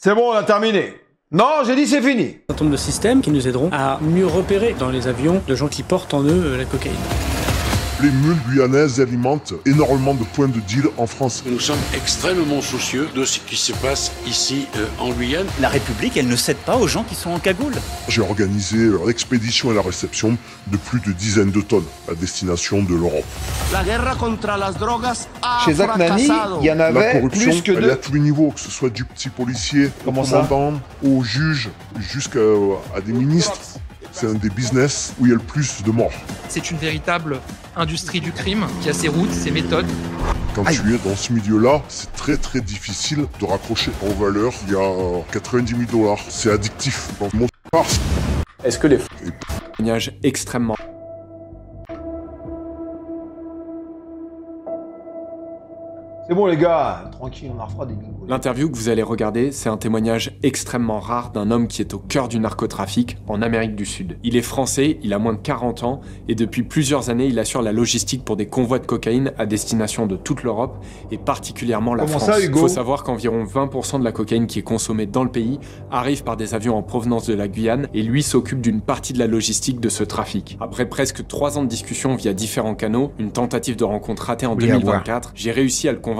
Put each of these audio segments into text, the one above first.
C'est bon, on a terminé. Non, j'ai dit c'est fini. Un certain nombre de systèmes qui nous aideront à mieux repérer dans les avions de gens qui portent en eux la cocaïne. Les mules guyanaises alimentent énormément de points de deal en France. Nous sommes extrêmement soucieux de ce qui se passe ici en Guyane. La République, elle ne cède pas aux gens qui sont en cagoule. J'ai organisé l'expédition et la réception de plus de dizaines de tonnes à destination de l'Europe. La guerra contra las drogas a Chez Zach Nani, il y en La avait corruption, plus que elle est deux. à tous les niveaux, que ce soit du petit policier, au commandant, au juge, jusqu'à des ministres. C'est un des business où il y a le plus de morts. C'est une véritable industrie du crime qui a ses routes, ses méthodes. Quand tu es dans ce milieu-là, c'est très très difficile de raccrocher en valeur. Il y a 90 000 $. C'est addictif. Dans mon farce. Est-ce que les témoignages extrêmement... C'est bon les gars, tranquille, on en refera des bingos. L'interview que vous allez regarder, c'est un témoignage extrêmement rare d'un homme qui est au cœur du narcotrafic en Amérique du Sud. Il est français, il a moins de 40 ans, et depuis plusieurs années, il assure la logistique pour des convois de cocaïne à destination de toute l'Europe, et particulièrement la France. Il faut savoir qu'environ 20% de la cocaïne qui est consommée dans le pays arrive par des avions en provenance de la Guyane, et lui s'occupe d'une partie de la logistique de ce trafic. Après presque 3 ans de discussion via différents canaux, une tentative de rencontre ratée en 2024, j'ai réussi à le convaincre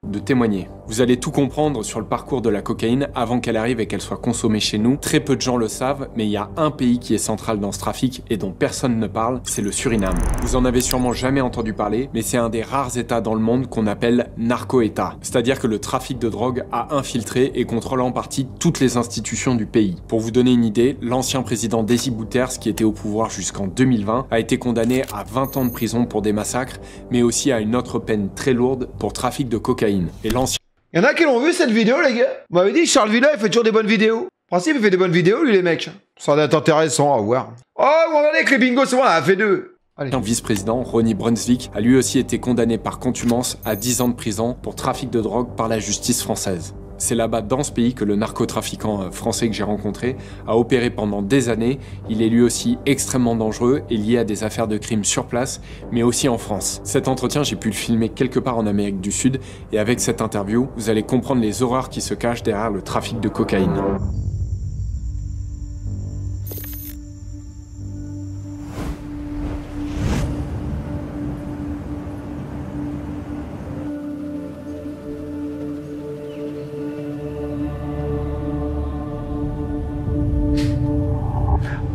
de témoigner. Vous allez tout comprendre sur le parcours de la cocaïne avant qu'elle arrive et qu'elle soit consommée chez nous. Très peu de gens le savent, mais il y a un pays qui est central dans ce trafic et dont personne ne parle, c'est le Suriname. Vous en avez sûrement jamais entendu parler, mais c'est un des rares états dans le monde qu'on appelle narco-état. C'est-à-dire que le trafic de drogue a infiltré et contrôle en partie toutes les institutions du pays. Pour vous donner une idée, l'ancien président Desi Bouterse, qui était au pouvoir jusqu'en 2020, a été condamné à 20 ans de prison pour des massacres, mais aussi à une autre peine très lourde pour trafic de cocaïne. Et l'ancien... Il y en a qui l'ont vu cette vidéo, les gars. Vous m'avez dit, Charles Villa, il fait toujours des bonnes vidéos. En principe, il fait des bonnes vidéos, lui, les mecs. Ça va être intéressant à voir. Oh, regardez avec les bingos, c'est bon, on a fait 2. Allez. Un vice-président, Ronnie Brunswick, a lui aussi été condamné par contumace à 10 ans de prison pour trafic de drogue par la justice française. C'est là-bas, dans ce pays, que le narcotrafiquant français que j'ai rencontré a opéré pendant des années. Il est lui aussi extrêmement dangereux et lié à des affaires de crimes sur place, mais aussi en France. Cet entretien, j'ai pu le filmer quelque part en Amérique du Sud, et avec cette interview, vous allez comprendre les horreurs qui se cachent derrière le trafic de cocaïne.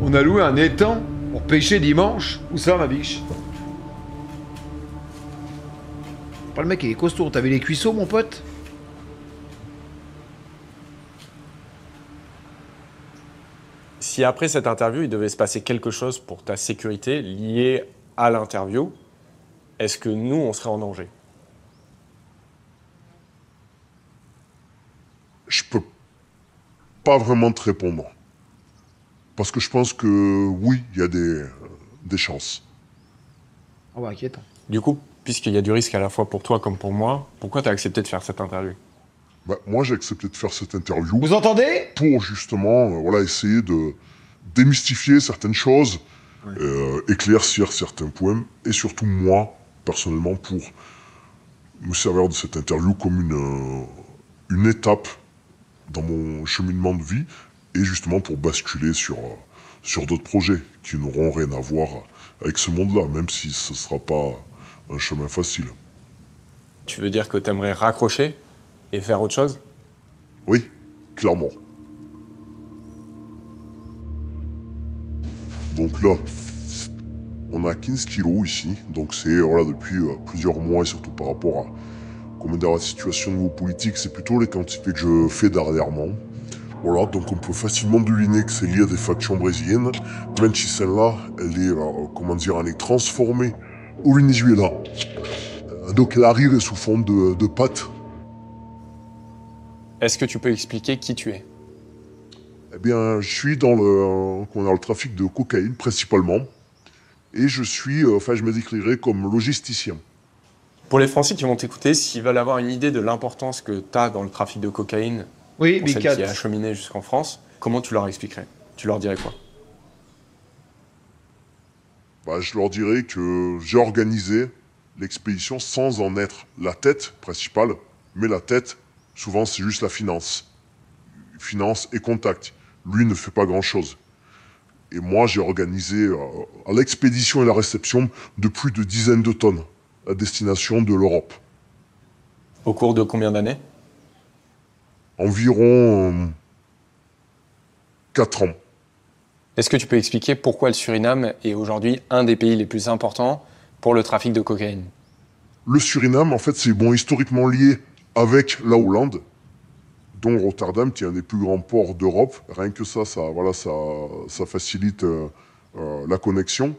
On a loué un étang pour pêcher dimanche. Où ça, ma biche? Pas le mec, il est costaud. T'as vu les cuisseaux, mon pote? Si après cette interview, il devait se passer quelque chose pour ta sécurité lié à l'interview, est-ce que nous, on serait en danger? Je peux pas vraiment te répondre. Parce que je pense que oui, il y a des chances. Ah ouais, inquiétant. Du coup, puisqu'il y a du risque à la fois pour toi comme pour moi, pourquoi tu as accepté de faire cette interview? Bah, moi, j'ai accepté de faire cette interview. Vous entendez? Pour justement voilà, essayer de démystifier certaines choses, éclaircir certains points, et surtout moi, personnellement, pour me servir de cette interview comme une étape dans mon cheminement de vie, et justement pour basculer sur d'autres projets qui n'auront rien à voir avec ce monde-là, même si ce ne sera pas un chemin facile. Tu veux dire que tu aimerais raccrocher et faire autre chose? Oui, clairement. Donc là, on a 15 kilos ici, donc c'est voilà, depuis plusieurs mois, et surtout par rapport à comment dire, la situation au niveau politique, c'est plutôt les quantités que je fais dernièrement. Voilà, donc on peut facilement deviner que c'est lié à des factions brésiliennes, même si celle-là, elle est, comment dire, elle est transformée au Venezuela. Donc elle arrive sous forme de pâte. Est-ce que tu peux expliquer qui tu es? Eh bien, je suis dans le trafic de cocaïne, principalement. Et je suis, je me décrirais comme logisticien. Pour les Français qui vont t'écouter, s'ils veulent avoir une idée de l'importance que tu as dans le trafic de cocaïne, oui, pour celle qui est acheminée jusqu'en France, comment tu leur expliquerais? Tu leur dirais quoi? Bah, je leur dirais que j'ai organisé l'expédition sans en être la tête principale, mais la tête, souvent, c'est juste la finance. finance et contact. Lui ne fait pas grand-chose. Et moi, j'ai organisé l'expédition et la réception de plus de dizaines de tonnes à destination de l'Europe. Au cours de combien d'années? Environ 4 ans. Est-ce que tu peux expliquer pourquoi le Suriname est aujourd'hui un des pays les plus importants pour le trafic de cocaïne? Le Suriname, en fait, c'est historiquement lié avec la Hollande, dont Rotterdam, qui est un des plus grands ports d'Europe. Rien que ça facilite la connexion.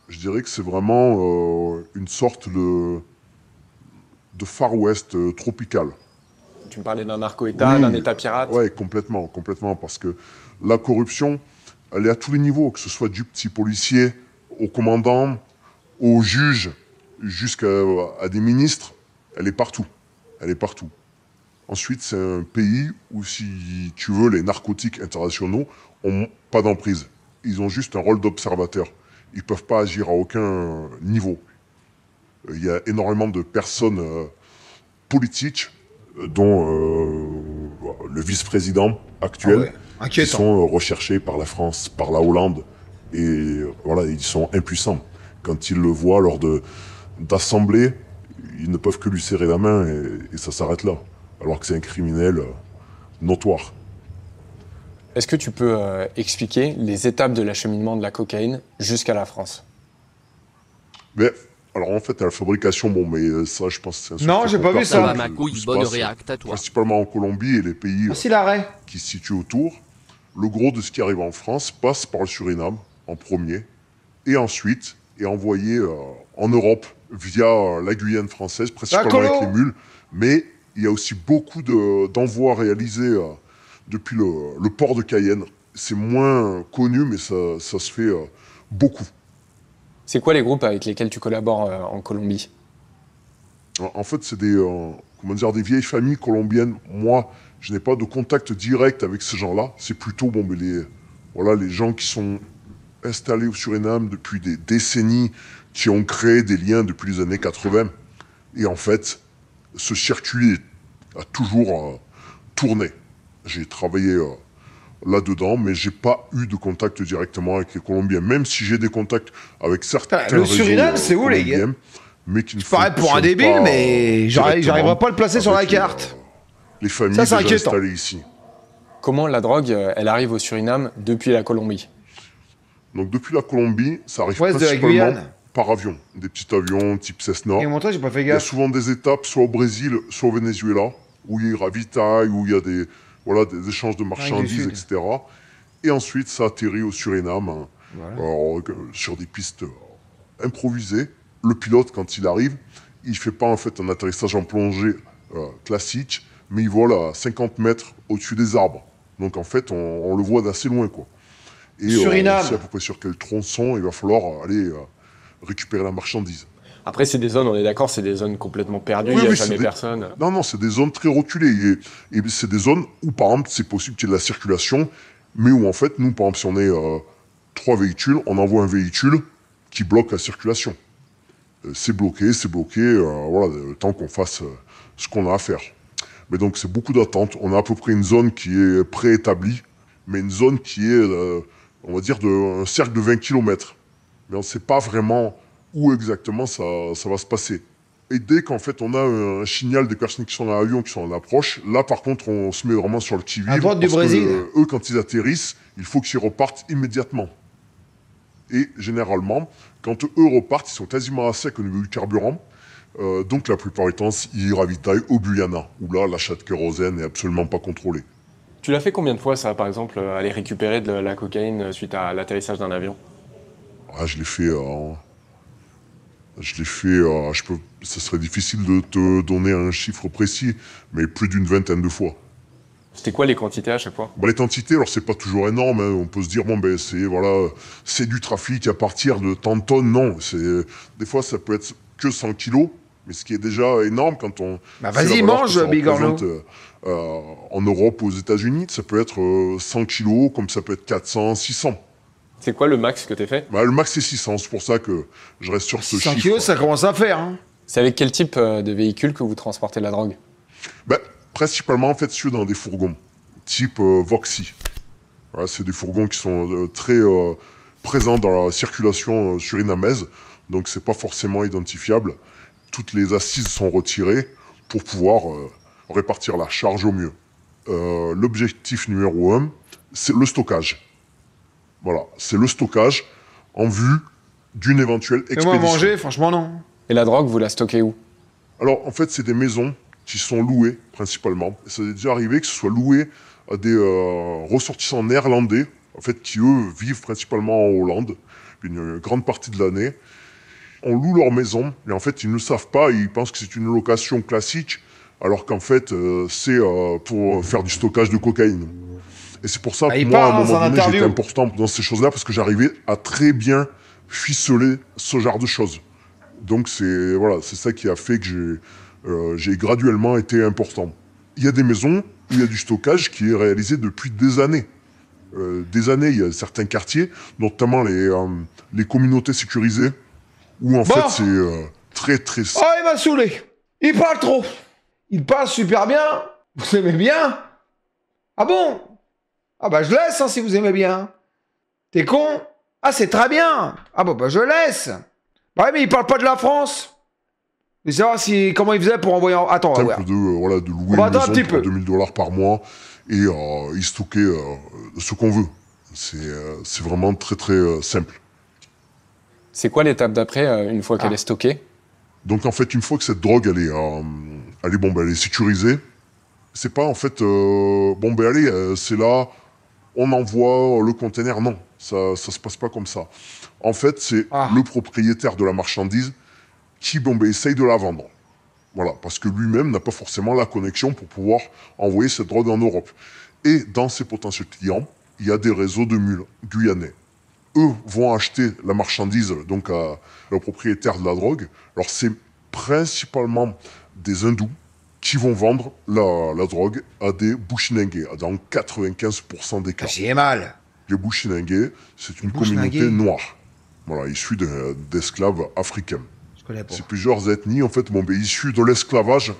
Je dirais que c'est vraiment une sorte de Far West tropical. Tu me parlais d'un narco-État, d'un État pirate? Oui, complètement, parce que la corruption, elle est à tous les niveaux, que ce soit du petit policier au commandant, au juge, jusqu'à des ministres, elle est partout. Ensuite, c'est un pays où, si tu veux, les narcotiques internationaux n'ont pas d'emprise. Ils ont juste un rôle d'observateur. Ils ne peuvent pas agir à aucun niveau. Il y a énormément de personnes politiques, dont le vice-président actuel, qui sont recherchés par la France, par la Hollande. Et voilà, ils sont impuissants. Quand ils le voient lors d'assemblées, ils ne peuvent que lui serrer la main et ça s'arrête là. Alors que c'est un criminel notoire. Est-ce que tu peux expliquer les étapes de l'acheminement de la cocaïne jusqu'à la France? Mais, alors en fait, à la fabrication, mais ça, je pense que c'est un Non, j'ai pas vu ça. Principalement en Colombie et les pays qui se situent autour. Le gros de ce qui arrive en France passe par le Suriname en premier et ensuite est envoyé en Europe via la Guyane française, principalement avec les mules. Mais il y a aussi beaucoup d'envois réalisés depuis le port de Cayenne. C'est moins connu, mais ça se fait beaucoup. C'est quoi les groupes avec lesquels tu collabores en Colombie? En fait, c'est des vieilles familles colombiennes. Moi, je n'ai pas de contact direct avec ces gens-là. C'est plutôt les gens qui sont installés au Suriname depuis des décennies, qui ont créé des liens depuis les années 80. Et en fait, ce circuit a toujours tourné. J'ai travaillé là-dedans, mais j'ai pas eu de contact directement avec les Colombiens, même si j'ai des contacts avec certains le Suriname, c'est où, les gars? Mais qui ne paraît pour un débile, mais j'arriverai pas à le placer sur la carte. Les familles déjà installées ici. Comment la drogue, elle arrive au Suriname depuis la Colombie? Donc depuis la Colombie, ça arrive principalement par avion. Des petits avions type Cessna. J'ai pas fait gaffe. Il y a souvent des étapes, soit au Brésil, soit au Venezuela, où il y a ravitaille, où il y a des échanges de marchandises, etc. Et ensuite, ça atterrit au Suriname, sur des pistes improvisées. Le pilote, quand il arrive, il ne fait pas en fait un atterrissage en plongée classique, mais il vole à 50 mètres au-dessus des arbres. Donc en fait, on le voit d'assez loin, quoi. Et Suriname. on sait à peu près sur quel tronçon il va falloir aller récupérer la marchandise. Après, c'est des zones, on est d'accord, c'est des zones complètement perdues, il n'y a jamais personne. Non, c'est des zones très reculées. Et c'est des zones où, par exemple, c'est possible qu'il y ait de la circulation, mais où, en fait, nous, par exemple, si on est 3 véhicules, on envoie un véhicule qui bloque la circulation. C'est bloqué, le temps qu'on fasse ce qu'on a à faire. Mais donc, c'est beaucoup d'attentes. On a à peu près une zone qui est préétablie, mais une zone qui est, on va dire, un cercle de 20 km. Mais on ne sait pas vraiment où exactement ça va se passer. Et dès qu'en fait on a un signal des personnes qui sont dans l'avion, qui sont en approche, là par contre on se met vraiment sur le qui-vive. À droite du Brésil. Eux, quand ils atterrissent, il faut qu'ils repartent immédiatement. Et généralement, quand eux repartent, ils sont quasiment à sec au niveau du carburant. Donc la plupart du temps, ils ravitaillent au Guyana, où là l'achat de kérosène n'est absolument pas contrôlé. Tu l'as fait combien de fois ça, par exemple, aller récupérer de la cocaïne suite à l'atterrissage d'un avion? Je l'ai fait... ça serait difficile de te donner un chiffre précis, mais plus d'une vingtaine de fois. C'était quoi les quantités à chaque fois? Les quantités, alors c'est pas toujours énorme, hein. On peut se dire, c'est du trafic à partir de tant de tonnes. Non, des fois ça peut être que 100 kilos, mais ce qui est déjà énorme quand on... vas-y, mange, Bigorneau. En Europe, aux États-Unis, ça peut être 100 kilos, comme ça peut être 400, 600. C'est quoi le max que t'as fait? Le max c'est 600, c'est pour ça que je reste sur ce chiffre. 100 kilos, ça commence à faire. Hein. C'est avec quel type de véhicule que vous transportez la drogue? Principalement en fait, dans des fourgons. type Voxy. Voilà, c'est des fourgons qui sont très présents dans la circulation surinamaise, donc c'est pas forcément identifiable. Toutes les assises sont retirées pour pouvoir répartir la charge au mieux. L'objectif numéro 1, c'est le stockage. Voilà, c'est le stockage en vue d'une éventuelle Et expédition. moi, manger, franchement, non. Et la drogue, vous la stockez où? Alors, en fait, c'est des maisons qui sont louées, principalement. Et ça est déjà arrivé que ce soit loué à des ressortissants néerlandais, en fait, qui, eux, vivent principalement en Hollande, une grande partie de l'année. On loue leur maison, et en fait, ils ne le savent pas, ils pensent que c'est une location classique, alors qu'en fait, c'est pour faire du stockage de cocaïne. Et c'est pour ça que moi, à un moment donné, j'étais important dans ces choses-là, parce que j'arrivais à très bien ficeler ce genre de choses. Donc c'est voilà, c'est ça qui a fait que j'ai graduellement été important. Il y a des maisons où il y a du stockage qui est réalisé depuis des années. Il y a certains quartiers, notamment les communautés sécurisées, où en fait c'est très très... Oh, il m'a saoulé. Il parle trop. Il parle super bien. Vous aimez bien? Ah bon? Ah bah je laisse hein, si vous aimez bien. T'es con? Ah c'est très bien. Ah bah je laisse. Bah ouais mais il parle pas de la France. Mais savoir comment il faisait pour envoyer... Attends, on va voir. de louer une maison pour 2000 $ par mois et y stocker ce qu'on veut. C'est vraiment très très simple. C'est quoi l'étape d'après, une fois qu'elle est stockée? Donc en fait, une fois que cette drogue elle est sécurisée, c'est pas en fait c'est là, on envoie le container. Non, ça se passe pas comme ça. En fait, c'est le propriétaire de la marchandise qui essaye de la vendre. Voilà, parce que lui-même n'a pas forcément la connexion pour pouvoir envoyer cette drogue en Europe. Et dans ses potentiels clients, il y a des réseaux de mules guyanais. Eux vont acheter la marchandise donc au propriétaire de la drogue. Alors c'est principalement des hindous qui vont vendre la drogue à des Bushinengue, dans 95% des cas. J'ai mal. Les Bushinengue, c'est une communauté noire, voilà, issue d'esclaves africains. C'est plusieurs ethnies en fait, issues de l'esclavage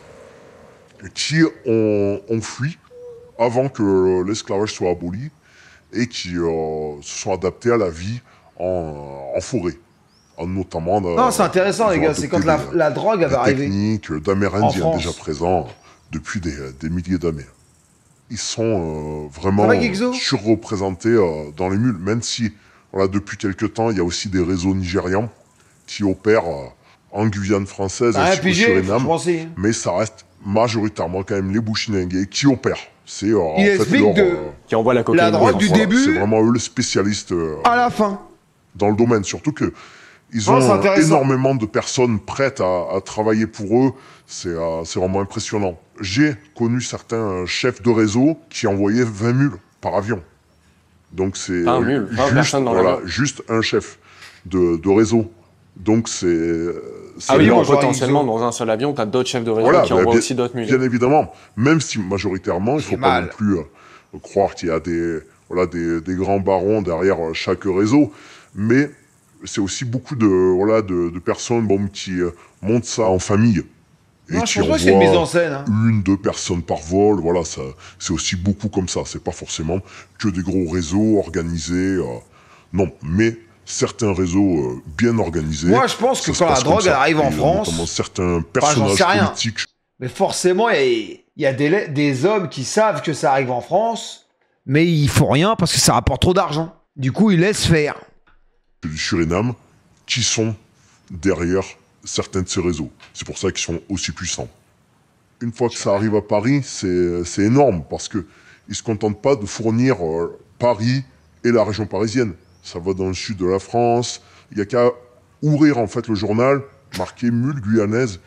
qui ont fui avant que l'esclavage soit aboli et qui se sont adaptés à la vie en forêt. Notamment... Non, c'est intéressant les gars, c'est quand la drogue avait arrivé. Des techniques d'Amérindiens déjà présents depuis des milliers d'années. Ils sont vraiment surreprésentés dans les mules, même si voilà, depuis quelques temps, il y a aussi des réseaux nigérians qui opèrent en Guyane française et au Suriname, mais ça reste majoritairement quand même les Bushinengue qui opèrent. C'est en fait qui envoie la cocaïne. La drogue du début. C'est vraiment eux les spécialistes à la fin. Dans le domaine, surtout que ils ont énormément de personnes prêtes à travailler pour eux. C'est vraiment impressionnant. J'ai connu certains chefs de réseau qui envoyaient 20 mules par avion. Donc c'est 20 personnes dans l'avion. Juste un chef de réseau. Donc c'est... potentiellement, dans un seul avion, tu as d'autres chefs de réseau qui envoient aussi d'autres mules. Bien évidemment. Même si, majoritairement, il ne faut pas non plus croire qu'il y a des grands barons derrière chaque réseau. Mais c'est aussi beaucoup de personnes qui montent ça en famille. Et qui envoient c'est une mise en scène. Hein. 1-2 personnes par vol. Voilà, c'est aussi beaucoup comme ça. C'est pas forcément que des gros réseaux organisés. Non, mais... certains réseaux bien organisés. Moi, je pense que quand la drogue arrive en France, notamment certains personnages politiques. Mais forcément, il y a des hommes qui savent que ça arrive en France, mais ils font rien parce que ça rapporte trop d'argent. Du coup, ils laissent faire. Du Suriname, qui sont derrière certains de ces réseaux. C'est pour ça qu'ils sont aussi puissants. Une fois que ça arrive à Paris, c'est énorme parce que ils se contentent pas de fournir Paris et la région parisienne. Ça va dans le sud de la France. Il n'y a qu'à ouvrir en fait le journal, marqué mule guyanaise.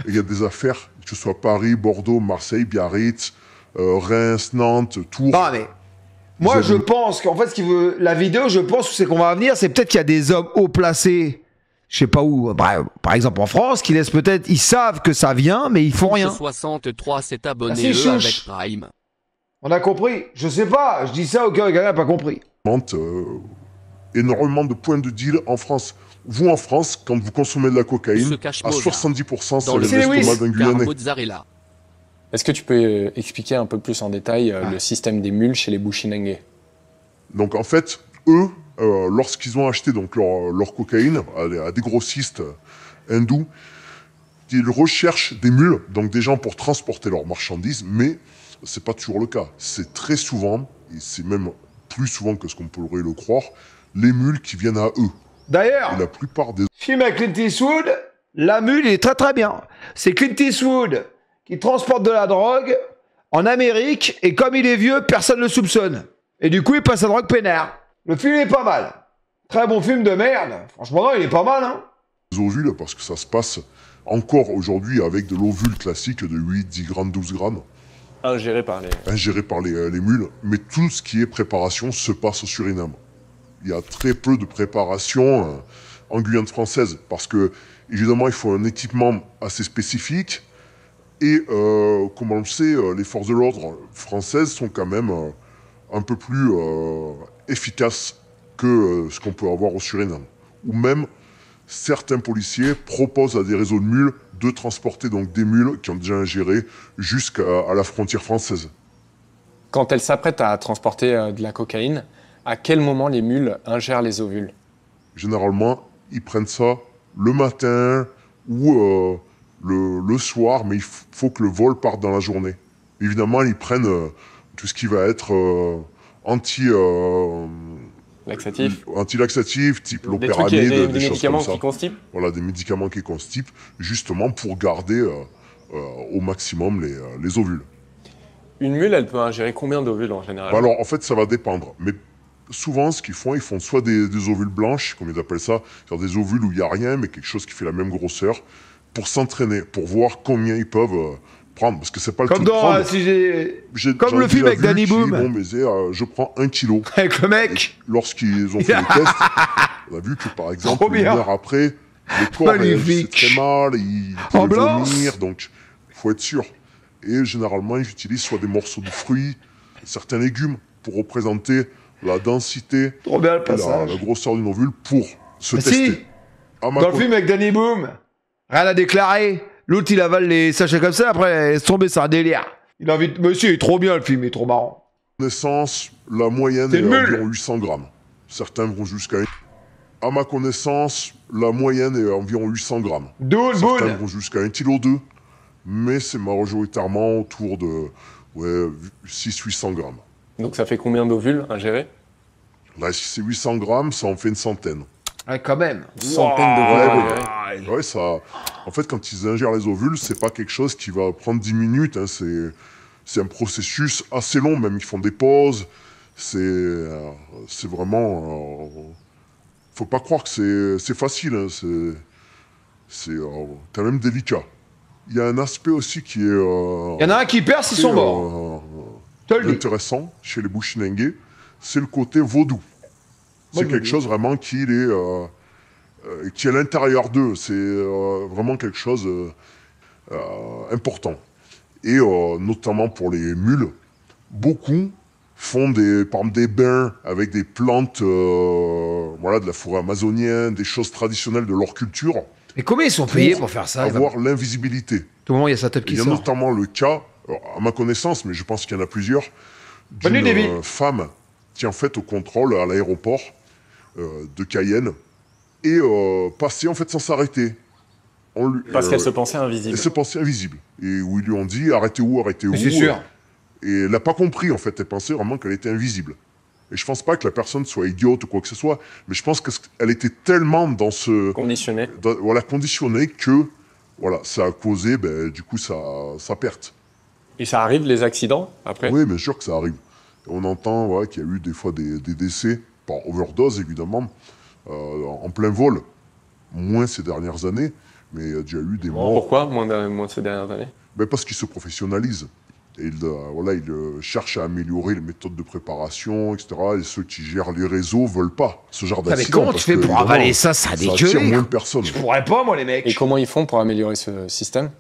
Et il y a des affaires, que ce soit Paris, Bordeaux, Marseille, Biarritz, Reims, Nantes, Tours. Non, mais moi je pense qu'en fait, la vidéo, je pense que c'est qu'on va venir, c'est peut-être qu'il y a des hommes haut placés, je sais pas où, par exemple en France, qui laissent peut-être, ils savent que ça vient, mais ils font rien. 63 s'est abonné avec Prime. On a compris. Je sais pas, je dis ça au cas où quelqu'un n'a pas compris. Énormément de points de deal en France. Vous, en France, quand vous consommez de la cocaïne, à 70%, c'est le l'estomac d'un Guyanais. Est-ce que tu peux expliquer un peu plus en détail le système des mules chez les Bushinengue? Donc en fait, eux, lorsqu'ils ont acheté donc leur cocaïne à des grossistes hindous, ils recherchent des mules, donc des gens pour transporter leurs marchandises, mais c'est pas toujours le cas. C'est très souvent, et c'est même plus souvent que ce qu'on pourrait le croire, les mules qui viennent à eux. D'ailleurs, et la plupart des film avec Clint Eastwood, la mule est très très bien. C'est Clint Eastwood qui transporte de la drogue en Amérique, et comme il est vieux, personne ne le soupçonne. Et du coup, il passe à drogue peinard. Le film est pas mal. Très bon film de merde. Franchement, non, il est pas mal, hein. ovules, parce que ça se passe encore aujourd'hui avec de l'ovule classique de 8, 10 grammes, 12 grammes. Ingéré par les mules. Mais tout ce qui est préparation se passe au Suriname. Il y a très peu de préparation en Guyane française, parce que, évidemment, il faut un équipement assez spécifique. Et, comme on le sait, les forces de l'ordre françaises sont quand même un peu plus efficaces que ce qu'on peut avoir au Suriname. Ou même, certains policiers proposent à des réseaux de mules de transporter donc des mules qui ont déjà ingéré jusqu'à la frontière française. Quand elles s'apprêtent à transporter de la cocaïne, à quel moment les mules ingèrent les ovules? Généralement, ils prennent ça le matin ou le soir, mais il faut que le vol parte dans la journée. Évidemment, ils prennent tout ce qui va être anti-laxatif, type l'opéramide, des médicaments qui constipent. Voilà, des médicaments qui constipent, justement pour garder au maximum les ovules. Une mule, elle peut ingérer combien d'ovules en général? Bah alors, en fait, ça va dépendre. Mais souvent, ce qu'ils font, ils font soit des ovules blanches, comme ils appellent ça, c'est-à-dire des ovules où il n'y a rien, mais quelque chose qui fait la même grosseur, pour s'entraîner, pour voir combien ils peuvent prendre. Parce que c'est pas le comme tout dans, comme le film avec Danny Boom. Je prends 1 kilo. Avec le mec. Lorsqu'ils ont fait les tests, on a vu que, par exemple, une heure après, le corps c'est très mal, il peut vomir, donc il faut être sûr. Et généralement, ils utilisent soit des morceaux de fruits, certains légumes, pour représenter la densité, la grosseur d'une ovule pour se tester. Si. Dans le film avec Danny Boom, rien à déclarer. L'autre, il avale les sachets comme ça, après, laisse tomber, c'est un délire. Il invite... Monsieur, il est trop bien, le film, il est trop marrant. Naissance, la moyenne est environ 800 grammes. Certains vont jusqu'à... À ma connaissance, la moyenne est environ 800 grammes. Certains vont jusqu'à 1,2 kg, mais c'est majoritairement autour de 600-800 grammes. Donc ça fait combien d'ovules ingérés? Là, si c'est 800 grammes, ça en fait une centaine. Ouais, quand même. Une centaine d'ovules. Ouais, ça... En fait, quand ils ingèrent les ovules, c'est pas quelque chose qui va prendre 10 minutes. Hein, c'est un processus assez long, même. Ils font des pauses. C'est vraiment... faut pas croire que c'est facile. Hein, c'est quand même délicat. Il y a un aspect aussi qui est... Il y en a un qui perce, ils sont morts. Intéressant chez les Bushinengue, c'est le côté vaudou. C'est quelque chose vraiment qui est à l'intérieur d'eux. C'est vraiment quelque chose important. Et notamment pour les mules, beaucoup font par exemple des bains avec des plantes de la forêt amazonienne, des choses traditionnelles de leur culture. Et combien ils sont payés pour faire ça? Avoir l'invisibilité. Tout le moment, il y a sa tête qui sort. Il y a notamment le cas, à ma connaissance, mais je pense qu'il y en a plusieurs, d'une femme qui en fait au contrôle à l'aéroport de Cayenne et passait en fait sans s'arrêter. Parce qu'elle se pensait invisible. Elle se pensait invisible. Et où ils lui ont dit arrêtez où. C'est sûr. Et elle n'a pas compris en fait, elle pensait vraiment qu'elle était invisible. Et je pense pas que la personne soit idiote ou quoi que ce soit, mais je pense qu'elle était tellement dans ce... Conditionnée. Conditionnée que ça a causé du coup sa perte. Et ça arrive les accidents après? Oui, bien sûr que ça arrive. On entend qu'il y a eu des fois des décès, par overdose évidemment, en plein vol. Moins ces dernières années, mais il y a déjà eu des morts. Pourquoi moins ces dernières années? Parce qu'ils se professionnalisent. Et ils cherchent à améliorer les méthodes de préparation, etc. Et ceux qui gèrent les réseaux veulent pas ce genre d'accident. Mais comment tu fais pour avaler ça? Ça a dégueulé. Ça attire moins de personnes. Je pourrais pas, moi, les mecs. Et comment ils font pour améliorer ce système?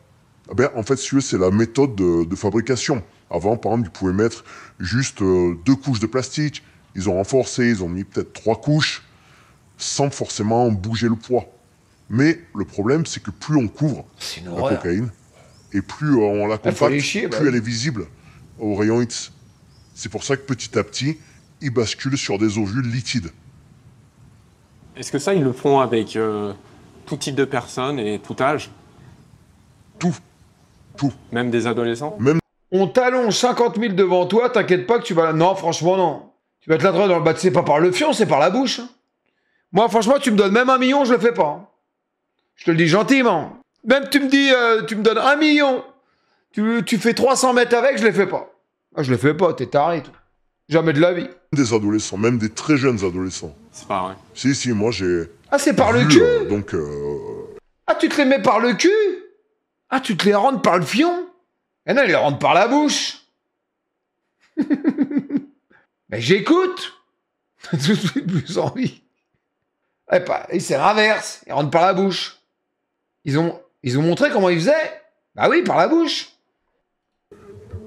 En fait, c'est la méthode de fabrication. Avant, par exemple, ils pouvaient mettre juste 2 couches de plastique. Ils ont renforcé, ils ont mis peut-être 3 couches, sans forcément bouger le poids. Mais le problème, c'est que plus on couvre la cocaïne, Et plus on la compacte, chier, plus elle est visible au rayon X. C'est pour ça que petit à petit, ils basculent sur des ovules liquides. Est-ce que ça, ils le font avec tout type de personnes et tout âge? Tout. Même des adolescents? Même. On t'allonge 50 000 devant toi, t'inquiète pas que tu vas... Non, franchement, non. Tu vas te la droite dans le bas, c'est pas par le fion, c'est par la bouche. Moi, franchement, tu me donnes même 1 million, je le fais pas. Je te le dis gentiment. Même tu me dis, tu me donnes 1 million, tu fais 300 mètres avec, je les fais pas. Ah, je les fais pas, t'es taré, tout. Jamais de la vie. Des adolescents, même des très jeunes adolescents. C'est pas vrai. Si, moi j'ai... Ah, c'est par le cul Ah, tu te les mets par le cul? Ah, tu te les rentres par le fion? Eh non, ils les rentrent par la bouche. Mais j'écoute. Tout de suite plus envie. Et c'est l'inverse. Ils rentrent par la bouche. Ils ont montré comment ils faisaient. Bah oui, par la bouche.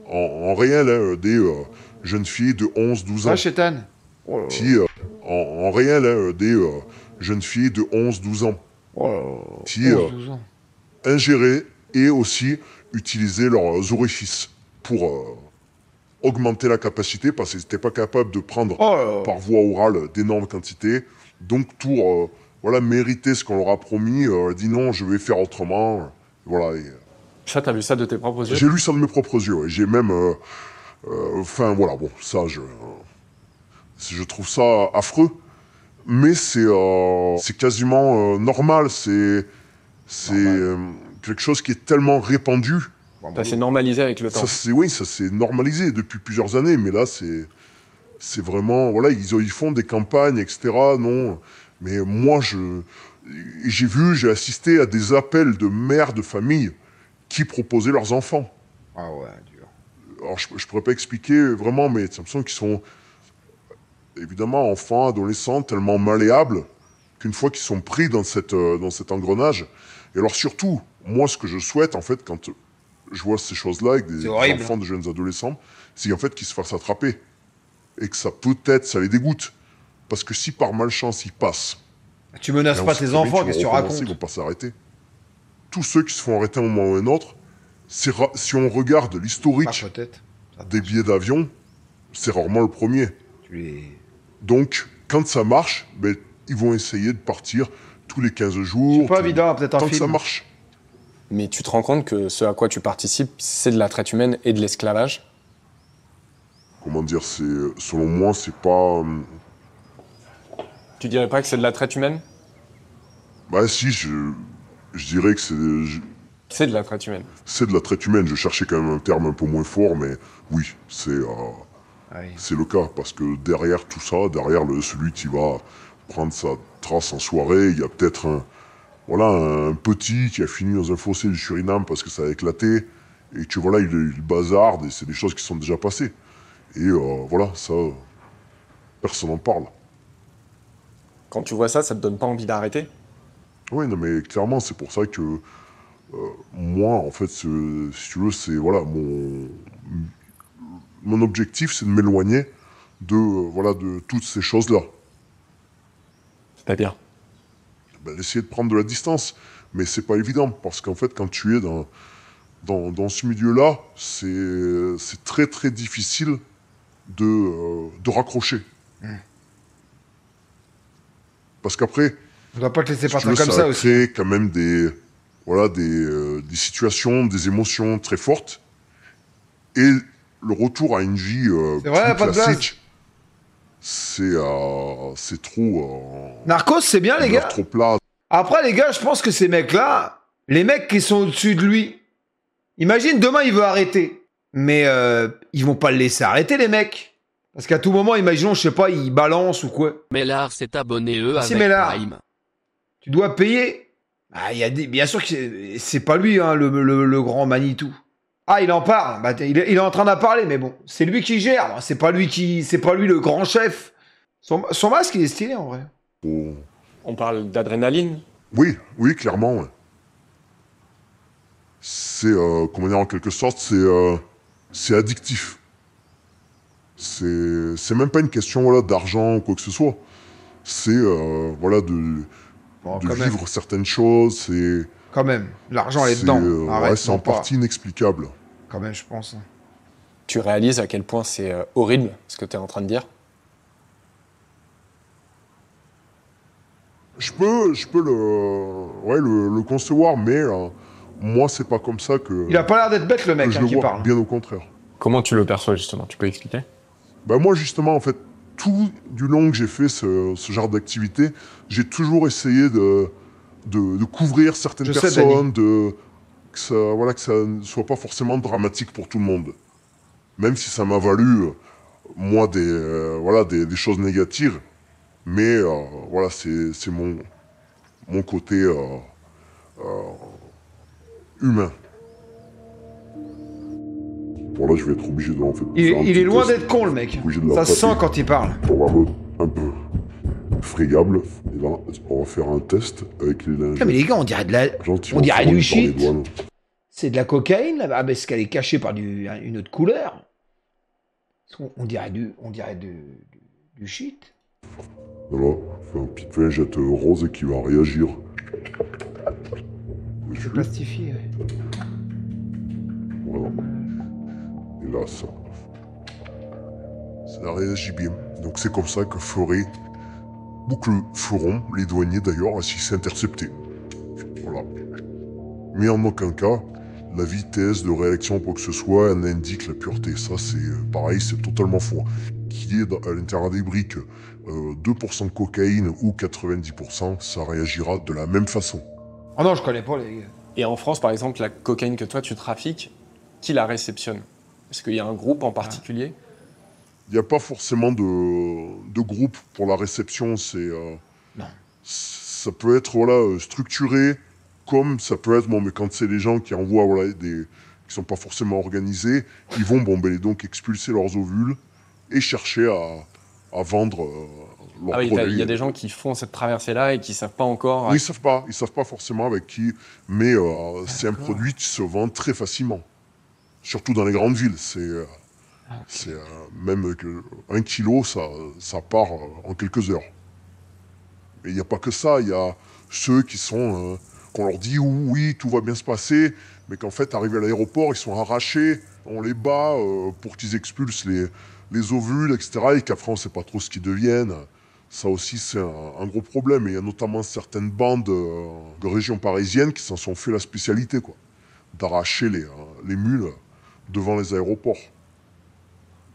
En réel, hein, des jeunes filles de 11-12 ans. Ah, chétan. Qui, en réel, hein, des jeunes filles de 11-12 ans. Qui ingéraient et aussi utilisaient leurs orifices pour augmenter la capacité parce qu'ils n'étaient pas capables de prendre par voie orale d'énormes quantités. Donc pour mériter ce qu'on leur a promis, dit non, je vais faire autrement. Voilà. Ça, t'as vu ça de tes propres yeux? J'ai lu ça de mes propres yeux. Ouais. J'ai même... Enfin, voilà, bon, ça, je trouve ça affreux. Mais c'est quasiment normal. C'est quelque chose qui est tellement répandu. Ça s'est normalisé avec le temps. Ça s'est normalisé depuis plusieurs années. Mais là, c'est vraiment... Voilà, ils font des campagnes, etc. Non. Mais moi, j'ai assisté à des appels de mères de famille qui proposaient leurs enfants. Ah ouais, dur. Alors, je pourrais pas expliquer vraiment, mais ça me semble qu'ils sont évidemment enfants, adolescents, tellement malléables qu'une fois qu'ils sont pris dans cet engrenage. Et alors surtout, moi, ce que je souhaite, en fait, quand je vois ces choses-là avec des enfants, de jeunes adolescents, c'est en fait qu'ils se fassent attraper. Et que ça, peut-être, ça les dégoûte. Parce que si par malchance, ils passent... Tu menaces pas tes enfants, qu'est-ce que tu racontes? Ils vont pas s'arrêter. Tous ceux qui se font arrêter à un moment ou à un autre, si on regarde l'historique des billets d'avion, c'est rarement le premier. Donc, quand ça marche, ben, ils vont essayer de partir tous les 15 jours. C'est pas évident, peut-être un tant film. que ça marche. Mais tu te rends compte que ce à quoi tu participes, c'est de la traite humaine et de l'esclavage? Comment dire, selon moi, c'est pas... Tu dirais pas que c'est de la traite humaine? Bah si, je dirais que c'est... C'est de la traite humaine. C'est de la traite humaine. Je cherchais quand même un terme un peu moins fort, mais oui, c'est le cas. Parce que derrière tout ça, derrière celui qui va prendre sa trace en soirée, il y a peut-être un petit qui a fini dans un fossé du Suriname parce que ça a éclaté, et que voilà, il bazarde, et c'est des choses qui sont déjà passées. Et voilà, ça, personne n'en parle. Quand tu vois ça, ça te donne pas envie d'arrêter? Oui, non, mais clairement, c'est pour ça que moi, en fait, si tu veux, c'est voilà, mon objectif, c'est de m'éloigner de toutes ces choses-là. C'est-à-dire d'essayer de prendre de la distance, mais c'est pas évident parce qu'en fait, quand tu es dans ce milieu-là, c'est très très difficile de raccrocher. Parce qu'après, on doit pas te laisser partir comme ça aussi. Ça crée quand même des situations, des émotions très fortes, et le retour à une vie plus classique, c'est trop... Narcos, c'est bien, les gars. Trop plat. Après, les gars, je pense que ces mecs-là, les mecs qui sont au-dessus de lui, imagine, demain, il veut arrêter. Mais ils vont pas le laisser arrêter, les mecs. Parce qu'à tout moment, imaginons, je sais pas, il balance ou quoi. Mellard s'est abonné avec Prime. Tu dois payer. Ah, bien sûr que c'est pas lui, hein, le grand Manitou. Ah, il en parle. Bah, il est en train d'en parler, mais bon, c'est lui qui gère. C'est pas lui le grand chef. Son masque, il est stylé en vrai. On parle d'adrénaline? Oui, clairement. Ouais. C'est, comment dire, en quelque sorte, c'est addictif. C'est même pas une question d'argent ou quoi que ce soit. C'est de vivre certaines choses. Quand même, l'argent elle est dedans. Ouais, c'est en partie inexplicable. Quand même, je pense. Tu réalises à quel point c'est horrible ce que tu es en train de dire? Je peux le concevoir, mais moi, c'est pas comme ça que... Il a pas l'air d'être bête, le mec, je le qui vois, parle. bien au contraire. Comment tu le perçois, justement? Tu peux expliquer? Bah moi, justement, en fait, tout du long que j'ai fait ce genre d'activité, j'ai toujours essayé de couvrir certaines personnes, que ça ne soit pas forcément dramatique pour tout le monde. Même si ça m'a valu, moi, des choses négatives. Mais voilà, c'est mon côté humain. Voilà, je vais être obligé de, en fait, il est loin d'être con, le mec. Ça se sent quand il parle. On va mettre un peu frégable. Et là, on va faire un test avec les lingettes. Ah, mais les gars, on dirait du shit. C'est de la cocaïne, là. Ah, parce qu'elle est cachée par une autre couleur. On dirait du shit. Voilà, on fait une petite lingette rose qui va réagir. C'est plastifié, ouais. Voilà. Et là, ça réagit bien. Donc c'est comme ça que feront les douaniers d'ailleurs si c'est intercepté. Voilà. Mais en aucun cas, la vitesse de réaction pour que ce soit n'indique la pureté. Ça c'est pareil, c'est totalement faux. Qui est à l'intérieur des briques 2% de cocaïne ou 90%, ça réagira de la même façon. Oh non, je connais pas les gars. Et en France, par exemple, la cocaïne que toi tu trafiques, qui la réceptionne? Est-ce qu'il y a un groupe en particulier? Il n'y a pas forcément de groupe pour la réception. Non. Ça peut être structuré, comme ça peut être, mais quand c'est les gens qui envoient qui sont pas forcément organisés, ils vont donc expulser leurs ovules et chercher à vendre leurs produits. Il y a des gens qui font cette traversée-là et qui savent pas encore... Oui, ils savent pas forcément avec qui, mais c'est un produit qui se vend très facilement. Surtout dans les grandes villes, même 1 kilo, ça part en quelques heures. Et il n'y a pas que ça, il y a ceux qui sont, qu'on leur dit oui, tout va bien se passer, mais qu'en fait, arrivés à l'aéroport, ils sont arrachés, on les bat pour qu'ils expulsent les ovules, etc. Et qu'après, on ne sait pas trop ce qu'ils deviennent. Ça aussi, c'est un gros problème. Et il y a notamment certaines bandes de régions parisiennes qui s'en sont fait la spécialité, quoi, d'arracher les mules devant les aéroports.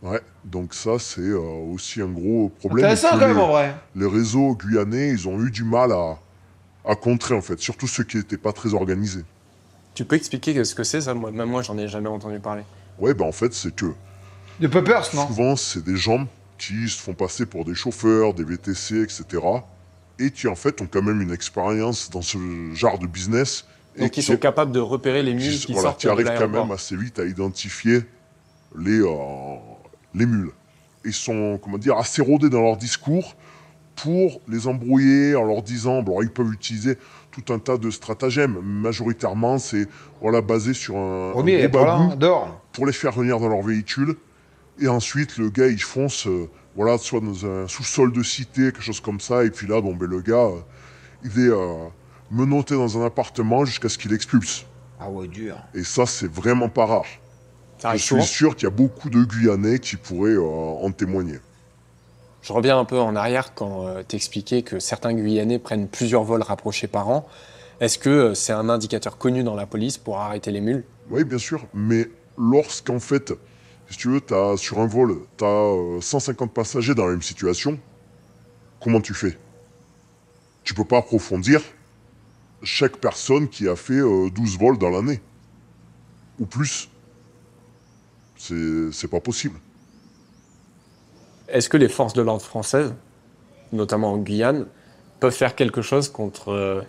Ouais, donc ça, c'est aussi un gros problème. Intéressant quand même, en vrai. Les réseaux guyanais, ils ont eu du mal à contrer, en fait, surtout ceux qui n'étaient pas très organisés. Tu peux expliquer ce que c'est, ça? Même moi, j'en ai jamais entendu parler. Ouais, en fait, c'est que... De Puppers, non? Souvent, c'est des gens qui se font passer pour des chauffeurs, des VTC, etc. Et qui, en fait, ont quand même une expérience dans ce genre de business. Donc, qui sont capables de repérer les mules qui sortent de l'aéroport. Qui arrivent quand même assez vite à identifier les mules. Ils sont, assez rodés dans leur discours pour les embrouiller en leur disant... Alors, ils peuvent utiliser tout un tas de stratagèmes. Majoritairement, c'est basé sur un gros bagou pour les faire venir dans leur véhicule. Et ensuite, le gars, il fonce, soit dans un sous-sol de cité, quelque chose comme ça. Et puis là, le gars, il est menotté dans un appartement jusqu'à ce qu'il expulse. Ah ouais, dur. Et ça, c'est vraiment pas rare. Je suis sûr qu'il y a beaucoup de Guyanais qui pourraient en témoigner. Je reviens un peu en arrière quand t'expliquais que certains Guyanais prennent plusieurs vols rapprochés par an. Est-ce que c'est un indicateur connu dans la police pour arrêter les mules? Oui, bien sûr. Mais lorsqu'en fait... Si tu veux, sur un vol, tu as 150 passagers dans la même situation, comment tu fais? Tu peux pas approfondir chaque personne qui a fait 12 vols dans l'année. Ou plus. C'est pas possible. Est-ce que les forces de l'ordre françaises, notamment en Guyane, peuvent faire quelque chose contre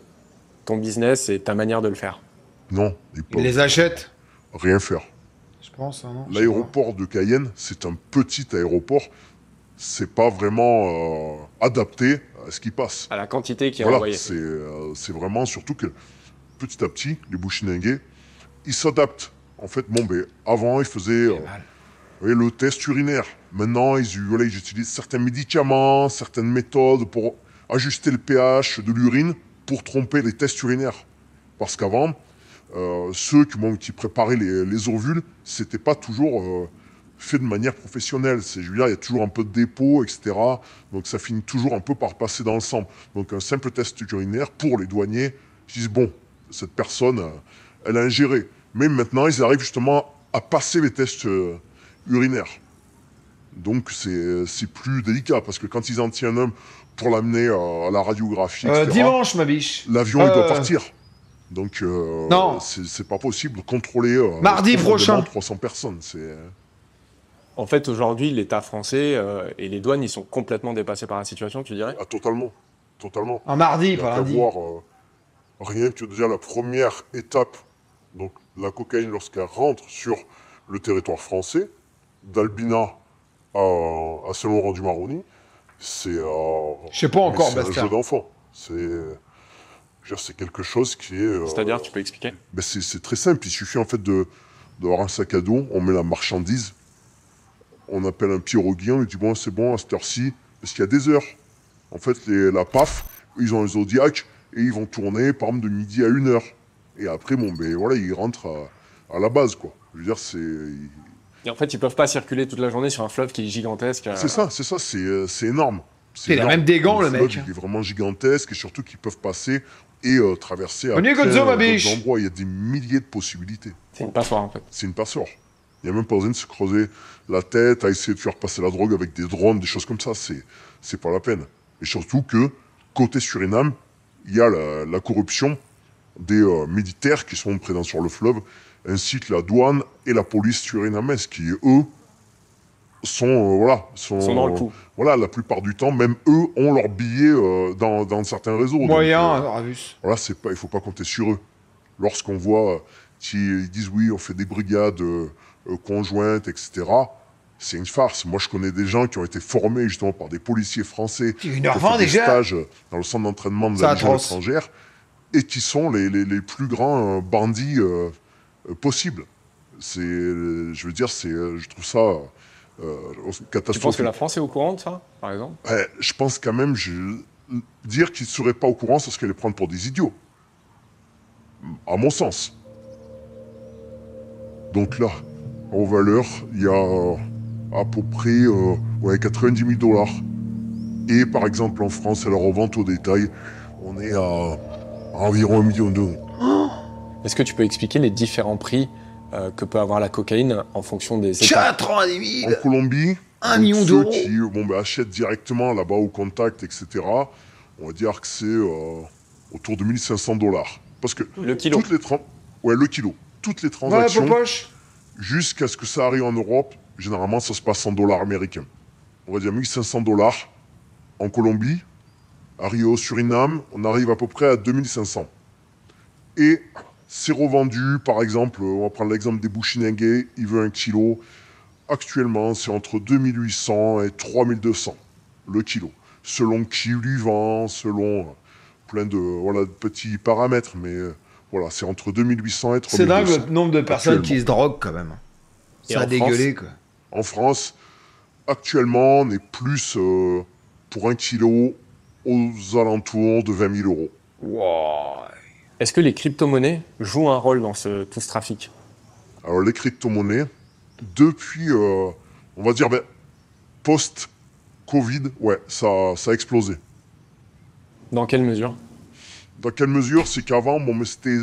ton business et ta manière de le faire? Non. Ils les achètent? Rien faire. L'aéroport de Cayenne, c'est un petit aéroport. C'est pas vraiment adapté à ce qui passe. À la quantité qui est envoyée. C'est vraiment surtout que petit à petit, les Bushinengués, ils s'adaptent. En fait, avant, ils faisaient le test urinaire. Maintenant, ils utilisent certains médicaments, certaines méthodes pour ajuster le pH de l'urine pour tromper les tests urinaires. Parce qu'avant, ceux qui préparaient les ovules, c'était pas toujours fait de manière professionnelle. Je veux dire, il y a toujours un peu de dépôt, etc. Donc ça finit toujours un peu par passer dans le sang. Donc un simple test urinaire, pour les douaniers, ils disent, bon, cette personne, elle a ingéré. Mais maintenant, ils arrivent justement à passer les tests urinaires. Donc c'est plus délicat, parce que quand ils en tiennent un pour l'amener à la radiographie, etc., dimanche, ma biche. l'avion, il doit partir. Donc, non, c'est pas possible de contrôler mardi prochain 300 personnes. En fait, aujourd'hui, l'État français et les douanes, ils sont complètement dépassés par la situation, tu dirais? Ah, totalement. Totalement. Un mardi, pas lundi. Rien que déjà la première étape, donc la cocaïne, lorsqu'elle rentre sur le territoire français, d'Albina à Saint-Laurent-du-Maroni, c'est je sais pas encore, un jeu d'enfant. C'est quelque chose qui est... C'est-à-dire, tu peux expliquer? Ben c'est très simple, il suffit en fait d'avoir un sac à dos, on met la marchandise, on appelle un piroguier, on lui dit bon c'est bon à cette heure-ci, parce qu'il y a des heures. En fait la PAF, ils ont un zodiac et ils vont tourner par exemple de midi à 1h. Et après bon ben voilà, ils rentrent à la base quoi. Je veux dire Et en fait ils peuvent pas circuler toute la journée sur un fleuve qui est gigantesque. C'est ça, c'est énorme. Il a même des gants le mec. Il est vraiment gigantesque et surtout qu'ils peuvent passer et traverser à d'autres endroits. Il y a des milliers de possibilités. C'est une passoire en fait. C'est une passoire. Il n'y a même pas besoin de se creuser la tête à essayer de faire passer la drogue avec des drones, des choses comme ça. C'est pas la peine. Et surtout que, côté Suriname, il y a la corruption des militaires qui sont présents sur le fleuve, ainsi que la douane et la police surinamaise, qui, eux, sont dans le coup. Voilà, la plupart du temps, même eux ont leurs billets dans certains réseaux. Moyen, voilà, il faut pas compter sur eux. Lorsqu'on voit qu'ils disent oui, on fait des brigades conjointes, etc., c'est une farce. Moi, je connais des gens qui ont été formés justement par des policiers français qui ont fait des stages dans le centre d'entraînement de la Légion étrangère et qui sont les plus grands bandits possibles. Je veux dire, je trouve ça catastrophique. Tu penses que la France est au courant de ça, par exemple? Je pense quand même, dire qu'ils ne seraient pas au courant, c'est ce qu'elle les prendre pour des idiots. À mon sens. Donc là, en valeur, il y a à peu près 90 000 $. Et par exemple, en France, à la revente au détail, on est à environ 1 million d'euros. Est-ce que tu peux expliquer les différents prix que peut avoir la cocaïne en fonction des États? 90 000 En Colombie, 1 million d'euros. Ceux qui achètent directement là-bas au contact, etc., on va dire que c'est autour de 1 500 $. Parce que le kilo. Le kilo. Toutes les transactions, jusqu'à ce que ça arrive en Europe, généralement ça se passe en dollars américains. On va dire 1 500 $ en Colombie. Arrivé au Suriname, on arrive à peu près à 2 500. Et c'est revendu, par exemple, on va prendre l'exemple des Bouchinengues, il veut 1 kilo. Actuellement, c'est entre 2 800 et 3 200 le kilo. Selon qui lui vend, selon plein de petits paramètres, mais voilà, c'est entre 2 800 et 3 200. C'est dingue le nombre de personnes qui se droguent quand même. Ça a dégueulé quoi. En France, actuellement, on est plus pour 1 kilo aux alentours de 20 000 €. Wow. Est-ce que les crypto-monnaies jouent un rôle dans tout ce trafic? Alors les crypto-monnaies, depuis, on va dire, post-Covid, ça a explosé. Dans quelle mesure? Dans quelle mesure? C'est qu'avant, c'était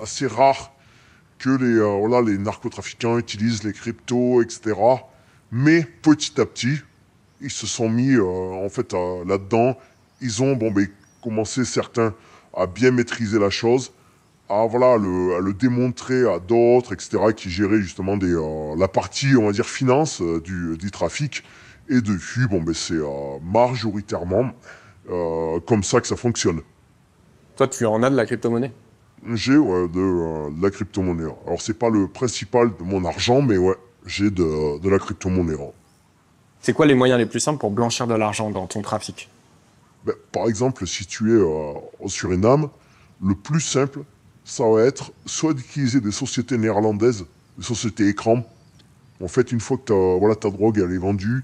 assez rare que les narcotrafiquants utilisent les cryptos, etc. Mais petit à petit, ils se sont mis là-dedans. Ils ont commencé certains à bien maîtriser la chose, à le démontrer à d'autres, etc., qui géraient justement la partie, on va dire, finance du trafic. Et depuis, c'est majoritairement comme ça que ça fonctionne. Toi, tu en as de la crypto-monnaie? J'ai de la crypto-monnaie. Alors, c'est pas le principal de mon argent, mais j'ai de la crypto-monnaie. C'est quoi les moyens les plus simples pour blanchir de l'argent dans ton trafic? Par exemple, si tu es au Suriname, le plus simple, ça va être soit d'utiliser des sociétés néerlandaises, des sociétés écran. En fait, une fois que ta drogue elle est vendue,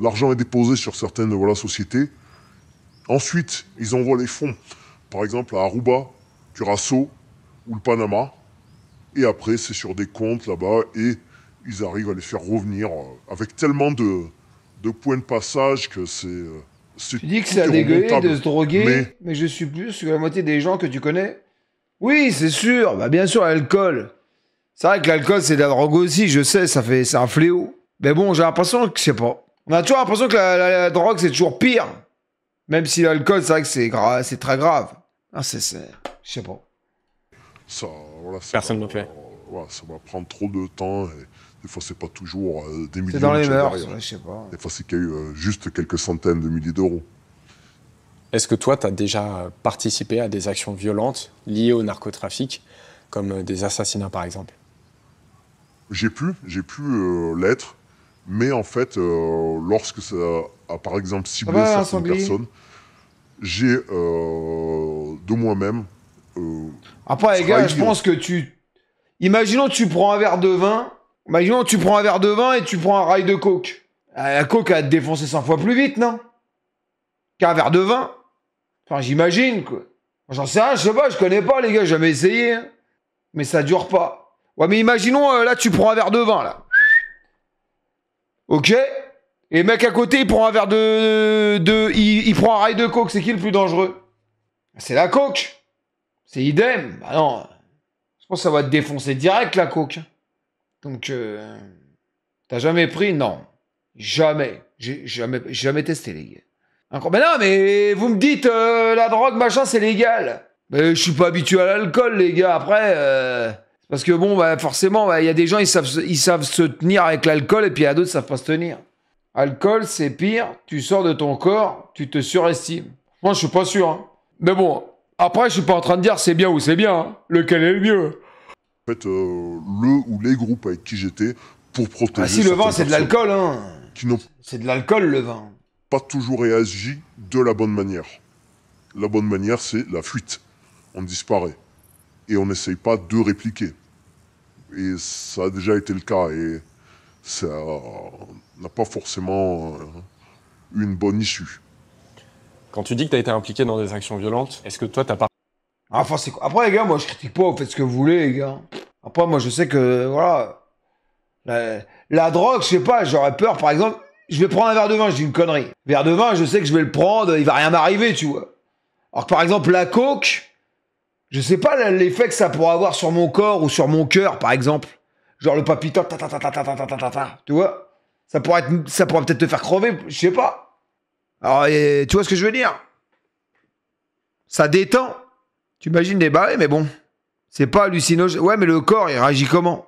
l'argent est déposé sur certaines sociétés. Ensuite, ils envoient les fonds par exemple à Aruba, Curaçao ou le Panama. Et après, c'est sur des comptes là-bas et ils arrivent à les faire revenir avec tellement de points de passage que c'est... Tu dis que c'est à dégueuler de se droguer, mais je suis plus que la moitié des gens que tu connais. Oui, c'est sûr, bah bien sûr, l'alcool. C'est vrai que l'alcool, c'est de la drogue aussi, je sais, c'est un fléau. Mais bon, j'ai l'impression que, je sais pas. On a toujours l'impression que la drogue, c'est toujours pire. Même si l'alcool, c'est vrai que c'est très grave. Ah, je sais pas. Ça, voilà, Personne ne le fait. Voilà, ça va prendre trop de temps et des fois c'est pas toujours des millions. C'est dans les mœurs, je sais pas. Des fois c'est qu'il y a eu juste quelques centaines de milliers d'euros. Est-ce que toi, tu as déjà participé à des actions violentes liées au narcotrafic, comme des assassinats par exemple? J'ai pu l'être, mais en fait, lorsque ça a par exemple ciblé certaines personnes, j'ai de moi-même... Après les gars, je pense que Imaginons que tu prends un verre de vin, et tu prends un rail de coke. La coke, elle va te défoncer 100 fois plus vite, non? Qu'un verre de vin. Enfin, j'imagine, quoi. J'en sais rien, je sais pas, je connais pas, les gars, j'ai jamais essayé. Hein. Mais ça dure pas. Ouais, mais imaginons, là, tu prends un verre de vin, là. Ok? Et le mec à côté, il prend un verre il prend un rail de coke, c'est qui le plus dangereux? C'est la coke. C'est idem. Bah non. Je pense que ça va te défoncer direct, la coke. Donc, t'as jamais pris? Non. Jamais. J'ai jamais testé, les gars. Encore. Mais non, mais vous me dites, la drogue, machin, c'est légal. Mais je suis pas habitué à l'alcool, les gars. Après, parce que bon, bah, forcément, il y a des gens, ils savent se tenir avec l'alcool, et puis il y a d'autres qui savent pas se tenir. Alcool, c'est pire. Tu sors de ton corps, tu te surestimes. Moi, je suis pas sûr. Hein. Mais bon, après, je suis pas en train de dire c'est bien ou c'est bien. Hein. Lequel est le mieux? En fait, le ou les groupes avec qui j'étais pour protéger. Ah si, le vin, c'est de l'alcool, hein. C'est de l'alcool, le vin. Pas toujours réagi de la bonne manière. La bonne manière, c'est la fuite. On disparaît. Et on n'essaye pas de répliquer. Et ça a déjà été le cas. Et ça n'a pas forcément eu une bonne issue. Quand tu dis que tu as été impliqué dans des actions violentes, est-ce que toi, t'as pas... Enfin, c'est quoi? Après, les gars, moi, je critique pas, vous faites ce que vous voulez, les gars. Après, moi, je sais que, voilà... La drogue, je sais pas, j'aurais peur, par exemple... Je vais prendre un verre de vin, je dis une connerie. Verre de vin, je sais que je vais le prendre, il va rien m'arriver, tu vois. Alors que par exemple, la coke, je sais pas l'effet que ça pourrait avoir sur mon corps ou sur mon cœur, par exemple. Genre le palpitant, tu vois. Ça pourrait peut-être te faire crever, je sais pas. Alors, tu vois ce que je veux dire? Ça détend. Tu imagines des barrés, mais bon. C'est pas hallucinogène. Ouais, mais le corps, il réagit comment?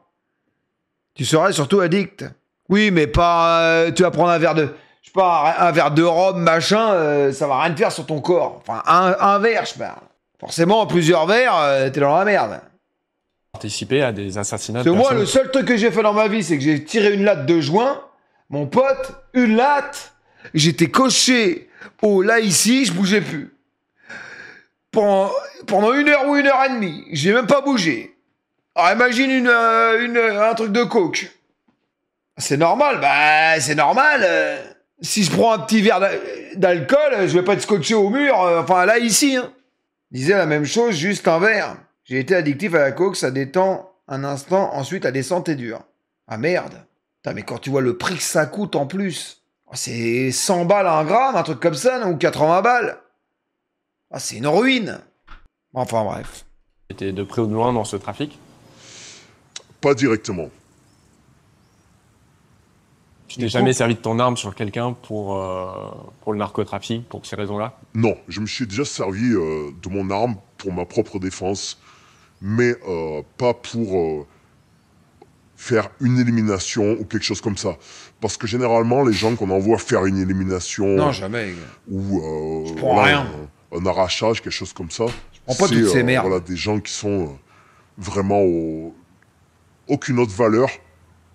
Tu serais surtout addict. Oui, mais pas... tu vas prendre un verre de... Je sais pas, un verre de rhum, machin, ça va rien te faire sur ton corps. Enfin, un verre, je parle. Forcément, plusieurs verres, t'es dans la merde. Participer à des assassinats de personnes. Moi, le seul truc que j'ai fait dans ma vie, c'est que j'ai tiré une latte de joint. Mon pote, une latte. J'étais coché au là, ici, je bougeais plus. Pendant 1 heure ou 1 heure et demie. J'ai même pas bougé. Alors, imagine un truc de coke. C'est normal, bah c'est normal. Si je prends un petit verre d'alcool, je vais pas être scotché au mur. Enfin là ici. Hein. Je disais la même chose, juste un verre. J'ai été addictif à la coke, ça détend un instant, ensuite la descente est dure. Ah merde. Putain, mais quand tu vois le prix que ça coûte en plus, c'est 100 balles à un gramme, un truc comme ça, non, ou 80 balles. Ah c'est une ruine. Enfin bref. Tu étais de près ou de loin dans ce trafic? Pas directement. Tu t'es jamais servi de ton arme sur quelqu'un pour le narcotrafic, pour ces raisons-là? Non, je me suis déjà servi de mon arme pour ma propre défense, mais pas pour faire une élimination ou quelque chose comme ça. Parce que généralement, les gens qu'on envoie faire une élimination... Non, jamais. Ou je prends rien. Un arrachage, quelque chose comme ça. Je prends pas toutes ces merdes. Voilà, des gens qui sont vraiment aucune autre valeur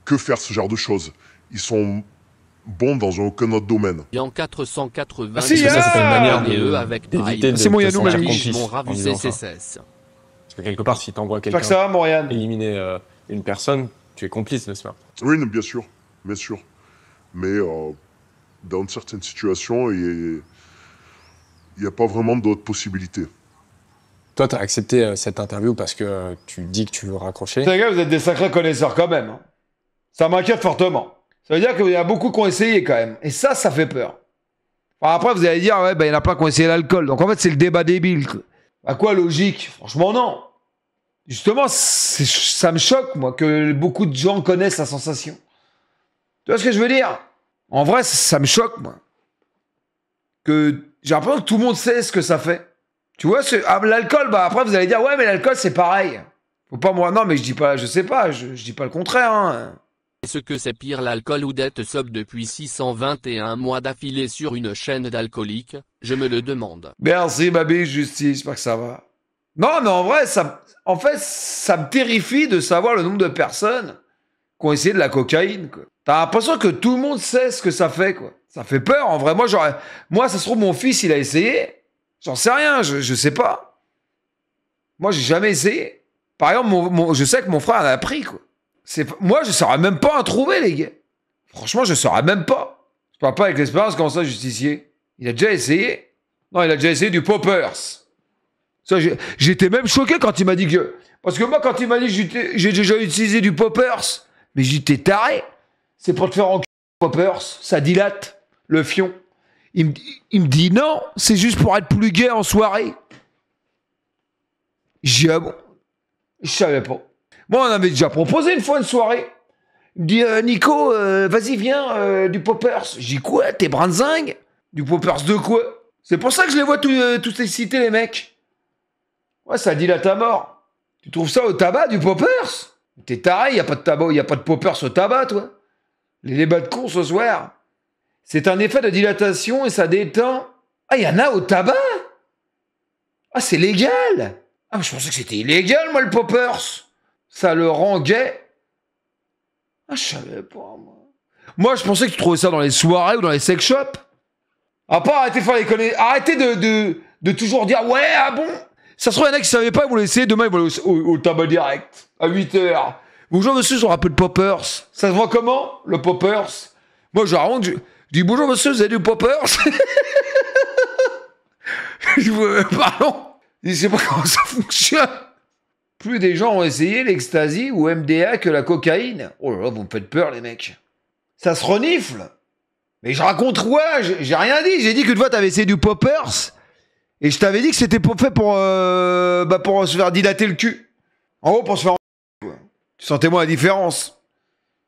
que faire ce genre de choses. Ils sont bons dans aucun autre domaine. Et en 480, ça c'est une manière d'éviter de se sentir complice. Parce que quelque part, si t'envoies quelqu'un que ça va, Moriane. éliminer une personne, tu es complice de cela. Oui, bien sûr, bien sûr. Mais dans certaines situations, il n'y a pas vraiment d'autres possibilités. Toi, t'as accepté cette interview parce que tu dis que tu veux raccrocher. Les gars, vous êtes des sacrés connaisseurs quand même. Hein. Ça m'inquiète fortement. Ça veut dire qu'il y a beaucoup qui ont essayé quand même. Et ça fait peur. Enfin, après, vous allez dire, ouais, bah, il y en a plein qui ont essayé l'alcool. Donc en fait, c'est le débat débile. Quoi. À quoi logique? Franchement, non. Justement, ça me choque, moi, que beaucoup de gens connaissent la sensation. Tu vois ce que je veux dire? En vrai, ça me choque, moi. Que j'ai l'impression que tout le monde sait ce que ça fait. Tu vois, l'alcool, bah après, vous allez dire, ouais, mais l'alcool, c'est pareil. Faut pas moi. Non, mais je dis pas, je sais pas, je dis pas le contraire, hein. Est-ce que c'est pire l'alcool ou d'être sobre depuis 621 mois d'affilée sur une chaîne d'alcooliques? Je me le demande. Merci, ma bille, justice, j'espère que ça va. Non, mais en vrai, ça me terrifie de savoir le nombre de personnes qui ont essayé de la cocaïne, quoi. T'as l'impression que tout le monde sait ce que ça fait, quoi. Ça fait peur, en vrai. Moi, ça se trouve, mon fils, il a essayé. J'en sais rien, je sais pas. Moi, j'ai jamais essayé. Par exemple, je sais que mon frère en a pris, quoi. Moi, je saurais même pas en trouver, les gars. Franchement, je saurais même pas. Je parle pas avec l'expérience comme ça, justicier. Il a déjà essayé. Non, il a déjà essayé du poppers. Ça, j'étais même choqué quand il m'a dit que... Parce que moi, quand il m'a dit que j'ai déjà utilisé du poppers, mais j'étais taré. C'est pour te faire enculer, poppers. Ça dilate le fion. Il me dit non, c'est juste pour être plus gai en soirée. J'ai dit ah bon. Je savais pas. Moi, on avait déjà proposé une fois une soirée. Il me dit Nico, vas-y, viens, du poppers. Je dis quoi, t'es brinzingue? Du poppers de quoi? C'est pour ça que je les vois tous excités, les mecs. Ouais, ça dilate à mort. Tu trouves ça au tabac, du poppers? T'es taré, y a pas de tabac, y a pas de poppers au tabac, toi. Les débats de con ce soir. C'est un effet de dilatation et ça détend. Ah, y en a au tabac? Ah, c'est légal? Ah, mais je pensais que c'était illégal, moi, le poppers. Ça le rend gay. Ah, je savais pas, moi. Moi, je pensais que tu trouvais ça dans les soirées ou dans les sex shops. Ah, pas arrêter de faire les connaissances. Arrêtez de toujours dire, ouais, ah bon? Ça se trouve, il y en a qui savaient pas, ils vont l'essayer. Demain, ils vont aller au tabac direct. À 8h. Bonjour, monsieur, je vous rappelle poppers. Ça se voit comment, le poppers? Moi, je rentre, je dis, bonjour, monsieur, vous avez du poppers? Je dis, pardon? Je sais pas comment ça fonctionne. Plus des gens ont essayé l'ecstasy ou MDA que la cocaïne. Oh là là, vous me faites peur, les mecs. Ça se renifle. Mais je raconte quoi? J'ai rien dit. J'ai dit qu'une fois, t'avais essayé du poppers. Et je t'avais dit que c'était fait pour se faire dilater le cul. En gros, pour se faire... Tu sentais-moi la différence.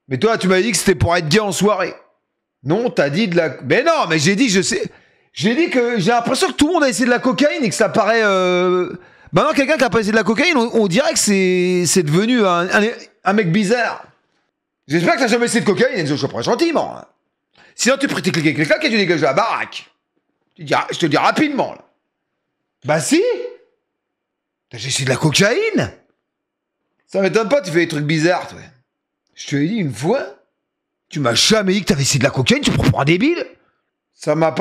Mais toi, tu m'avais dit que c'était pour être gay en soirée. Non, t'as dit de la... Mais non, mais j'ai dit, je sais... J'ai dit que j'ai l'impression que tout le monde a essayé de la cocaïne et que ça paraît... Maintenant, quelqu'un qui a pas essayé de la cocaïne, on dirait que c'est devenu un mec bizarre. J'espère que t'as jamais essayé de cocaïne, Enzo, je te prends gentiment. Hein. Sinon, tu prêtes cliquer quelqu'un qui tu dégages de la baraque. Je te dis rapidement, là. Bah si! T'as essayé de la cocaïne? Ça m'étonne pas, tu fais des trucs bizarres, toi. Je te l'ai dit une fois, tu m'as jamais dit que t'avais essayé de la cocaïne, tu prends pour un débile? Ça m'a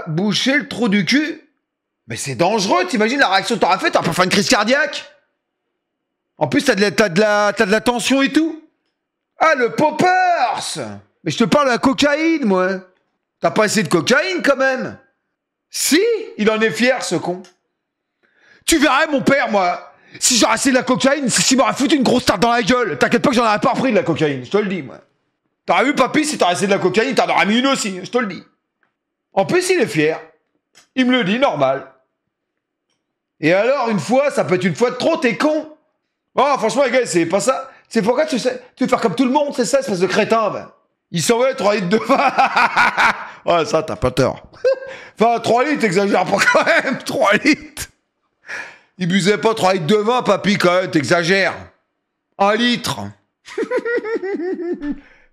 bouché le trou du cul. Mais c'est dangereux, t'imagines la réaction que t'auras fait, t'auras pas fait une crise cardiaque. En plus, t'as de la tension et tout. Ah, le poppers! Mais je te parle de la cocaïne, moi. T'as pas essayé de cocaïne, quand même? Si, il en est fier, ce con. Tu verrais, mon père, moi, si j'aurais essayé de la cocaïne, c'est qu'il m'aurait foutu une grosse tarte dans la gueule. T'inquiète pas que j'en aurais pas repris de la cocaïne, je te le dis, moi. T'aurais vu, papy, si t'aurais essayé de la cocaïne, t'en aurais mis une aussi, je te le dis. En plus, il est fier. Il me le dit, normal. Et alors, une fois, ça peut être une fois de trop, t'es con. Oh, franchement, les gars, c'est pas ça. C'est pourquoi tu veux faire comme tout le monde, c'est ça, espèce de crétin, ben. Il s'en va 3 litres de vin. Ouais, ça, t'as pas tort. Enfin, 3 litres, t'exagères pas quand même, 3 litres. Il buvait pas 3 litres de vin, papy, quand même, t'exagères. 1 litre.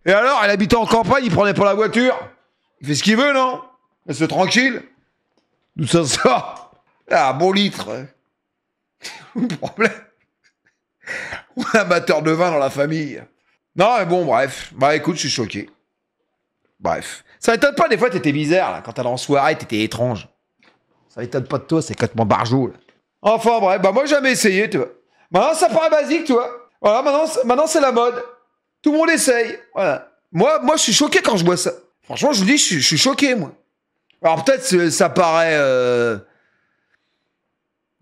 Et alors, elle habitait en campagne, il prenait pas la voiture. Il fait ce qu'il veut, non? Laisse-le tranquille. D'où ça sort? Ah, un bon litre. Le problème. On est amateur de vin dans la famille. Non, mais bon, bref. Bah, écoute, je suis choqué. Bref. Ça m'étonne pas, des fois, t'étais bizarre, là. Quand t'allais en soirée, t'étais étrange. Ça m'étonne pas de toi, c'est complètement barjot, là. Enfin, bref. Bah, moi, j'ai jamais essayé, tu vois. Maintenant, ça paraît basique, tu vois. Voilà, maintenant, c'est la mode. Tout le monde essaye. Voilà. Moi, je suis choqué quand je vois ça. Franchement, je vous dis, je suis choqué, moi. Alors, peut-être, ça paraît...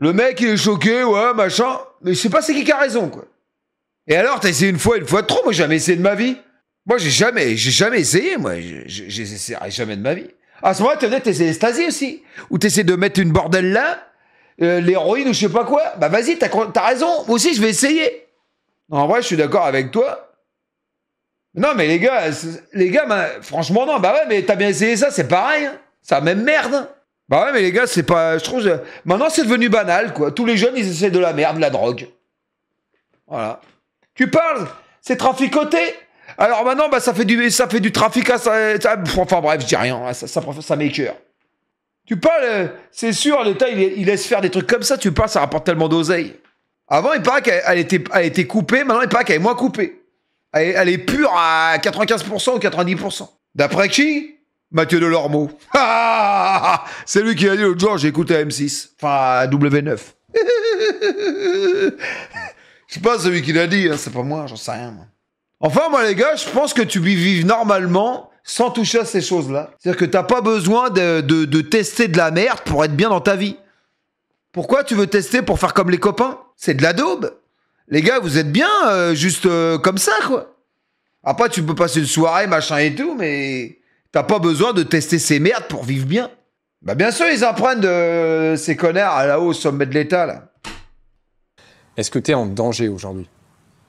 Le mec, il est choqué, ouais, machin. Mais je sais pas c'est qui a raison, quoi. Et alors, t'as essayé une fois de trop. Moi, j'ai jamais essayé de ma vie. Moi, j'ai jamais essayé, moi. J'essaierai jamais de ma vie. À ce moment-là, peut-être t'essayes Stasi aussi. Ou t'essaies de mettre une bordelle là, l'héroïne ou je sais pas quoi. Bah vas-y, t'as raison. Moi aussi, je vais essayer. Non, en vrai, je suis d'accord avec toi. Non, mais les gars, franchement, non. Bah ouais, mais t'as bien essayé ça, c'est pareil. Hein. C'est la même merde. Hein. Bah ouais, mais les gars, c'est pas... Je trouve... Maintenant, c'est devenu banal, quoi. Tous les jeunes, ils essaient de la merde, de la drogue. Voilà. Tu parles, c'est traficoté. Alors maintenant, bah, ça fait du trafic à enfin bref, je dis rien, ça m'écoeure. Tu parles, c'est sûr, l'État, il laisse faire des trucs comme ça, tu parles, ça rapporte tellement d'oseille. Avant, il paraît qu'elle était coupée, maintenant, il paraît qu'elle est moins coupée. Elle est pure à 95% ou 90%. D'après qui? Mathieu Delormeau. C'est lui qui a dit l'autre jour, j'ai écouté à M6. Enfin, à W9. Je sais pas celui qui l'a dit, hein, c'est pas moi, j'en sais rien. Moi. Enfin, moi, les gars, je pense que tu vives normalement sans toucher à ces choses-là. C'est-à-dire que t'as pas besoin de tester de la merde pour être bien dans ta vie. Pourquoi tu veux tester pour faire comme les copains? C'est de la daube. Les gars, vous êtes bien juste comme ça, quoi. Après, tu peux passer une soirée, machin et tout, mais t'as pas besoin de tester ces merdes pour vivre bien. Bah bien sûr, ils apprennent de ces connards là-haut au sommet de l'État, là. Est-ce que tu es en danger aujourd'hui?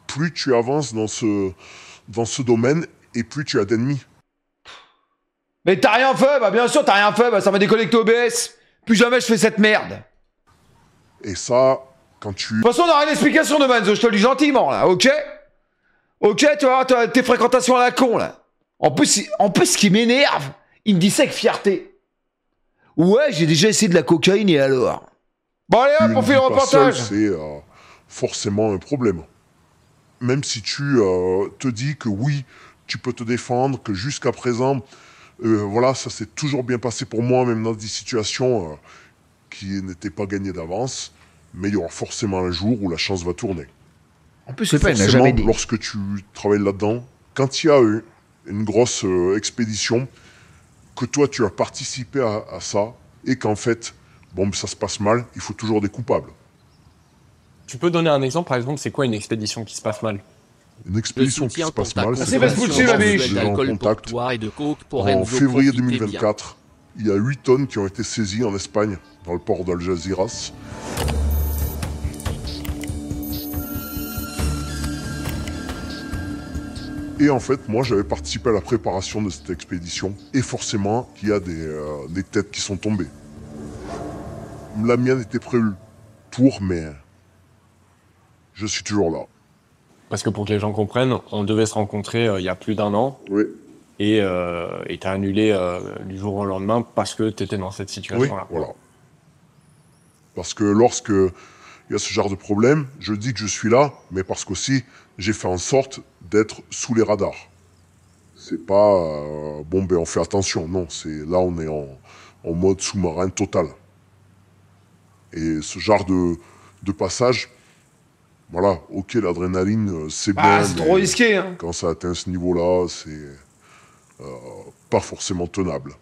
Plus tu avances dans ce domaine, et plus tu as d'ennemis. Mais t'as rien fait, bah bien sûr t'as rien fait, bah ça m'a déconnecté OBS. Plus jamais je fais cette merde. Et ça, quand tu... De toute façon on aura une explication de Manzo, je te le dis gentiment là, ok? Ok, tu vas avoir tes fréquentations à la con là. En plus, ce qui m'énerve, il me dit ça avec fierté. Ouais, j'ai déjà essayé de la cocaïne et alors? Bon allez hop, on fait le reportage. C'est forcément un problème. Même si tu te dis que oui, tu peux te défendre, que jusqu'à présent, voilà, ça s'est toujours bien passé pour moi, même dans des situations qui n'étaient pas gagnées d'avance, mais il y aura forcément un jour où la chance va tourner. En plus, c'est pas, il n'a jamais dit. Lorsque tu travailles là-dedans, quand il y a eu une grosse expédition, que toi tu as participé à ça, et qu'en fait, bon, ça se passe mal, il faut toujours des coupables. Tu peux donner un exemple, par exemple, c'est quoi une expédition qui se passe mal? Une expédition qui se passe mal, c'est en février 2024, il y a 8 tonnes qui ont été saisies en Espagne, dans le port d'Algeciras. Et en fait, moi, j'avais participé à la préparation de cette expédition, et forcément, il y a des têtes qui sont tombées. La mienne était prévue pour, mais je suis toujours là. Parce que pour que les gens comprennent, on devait se rencontrer il y a plus d'1 an. Oui. Et t'as annulé du jour au lendemain parce que t'étais dans cette situation-là. Oui, voilà. Parce que lorsque il y a ce genre de problème, je dis que je suis là, mais parce qu'aussi, j'ai fait en sorte d'être sous les radars. C'est pas, bon ben on fait attention, non, c'est là on est en mode sous-marin total. Et ce genre de passage, voilà, ok, l'adrénaline, c'est bien. C'est trop risqué, hein. Quand ça atteint ce niveau-là, c'est pas forcément tenable.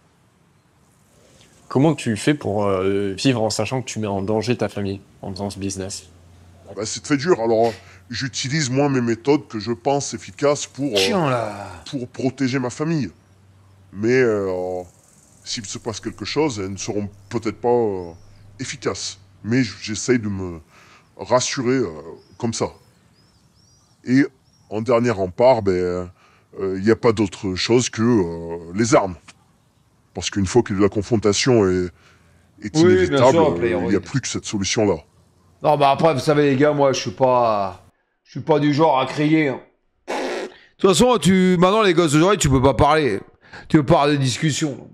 Comment tu fais pour vivre en sachant que tu mets en danger ta famille en faisant ce business? Bah, c'est très dur. Alors, j'utilise moi mes méthodes que je pense efficaces pour protéger ma famille. Mais s'il se passe quelque chose, elles ne seront peut-être pas efficaces. Mais j'essaye de me rassurer comme ça. Et en dernier rempart, il n'y a pas d'autre chose que les armes. Parce qu'une fois que la confrontation est inévitable, il n'y a plus que cette solution-là. Non, bah après, vous savez, les gars, moi, je suis pas du genre à crier. Hein. De toute façon, maintenant, les gosses d'aujourd'hui, tu peux pas parler. Tu peux pas avoir de discussion.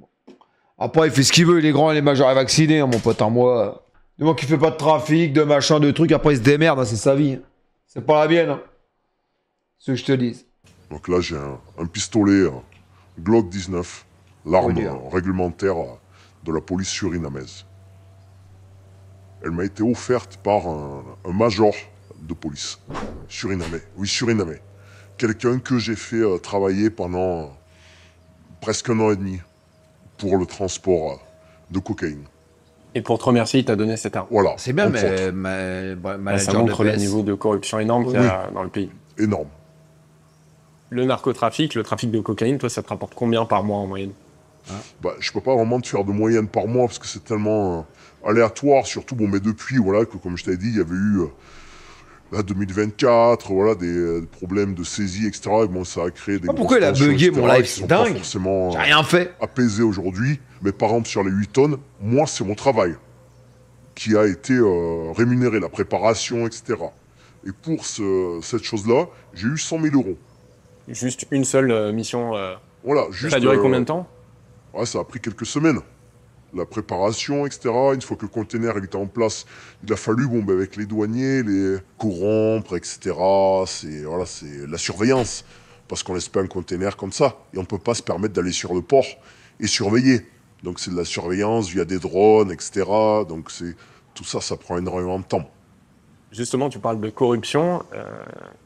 Après, il fait ce qu'il veut, il est grand, il est majeur et vacciné, hein, mon pote. Hein, moi qui fait pas de trafic, de machin, de trucs, après, il se démerde, hein, c'est sa vie. Hein. C'est pas la mienne. Hein. Ce que je te dis. Donc là, j'ai un pistolet Glock 19, l'arme réglementaire de la police surinamaise. Elle m'a été offerte par un major de police surinamais. Oui, surinamais. Quelqu'un que j'ai fait travailler pendant presque 1 an et demi pour le transport de cocaïne. Et pour te remercier, il t'a donné cette arme. Voilà. C'est bien, entre autres. mais Ça montre le niveau de corruption énorme qu'il y a dans le pays. Énorme. Le narcotrafic, le trafic de cocaïne, toi, ça te rapporte combien par mois en moyenne? Bah, je peux pas vraiment te faire de moyenne par mois parce que c'est tellement aléatoire, surtout, bon, mais depuis, voilà, que comme je t'avais dit, il y avait eu, là, 2024, voilà, des problèmes de saisie, etc. Et bon, ça a créé des pourquoi il a tensions, bugué etc., mon live, qui c'est sont pas dingue. forcément J'ai rien fait. apaisés aujourd'hui. Mais par exemple, sur les 8 tonnes, moi, c'est mon travail qui a été rémunéré, la préparation, etc. Et pour cette chose-là, j'ai eu 100 000 euros. Juste une seule mission. Voilà, juste, ça a duré combien de temps? Ouais, ça a pris quelques semaines. La préparation, etc. Une fois que le container était en place, il a fallu, bon, ben, avec les douaniers, les corrompre, etc. C'est la surveillance. Parce qu'on laisse pas un container comme ça. Et on peut pas se permettre d'aller sur le port et surveiller. Donc c'est de la surveillance via des drones, etc. Donc tout ça, ça prend énormément de temps. Justement, tu parles de corruption.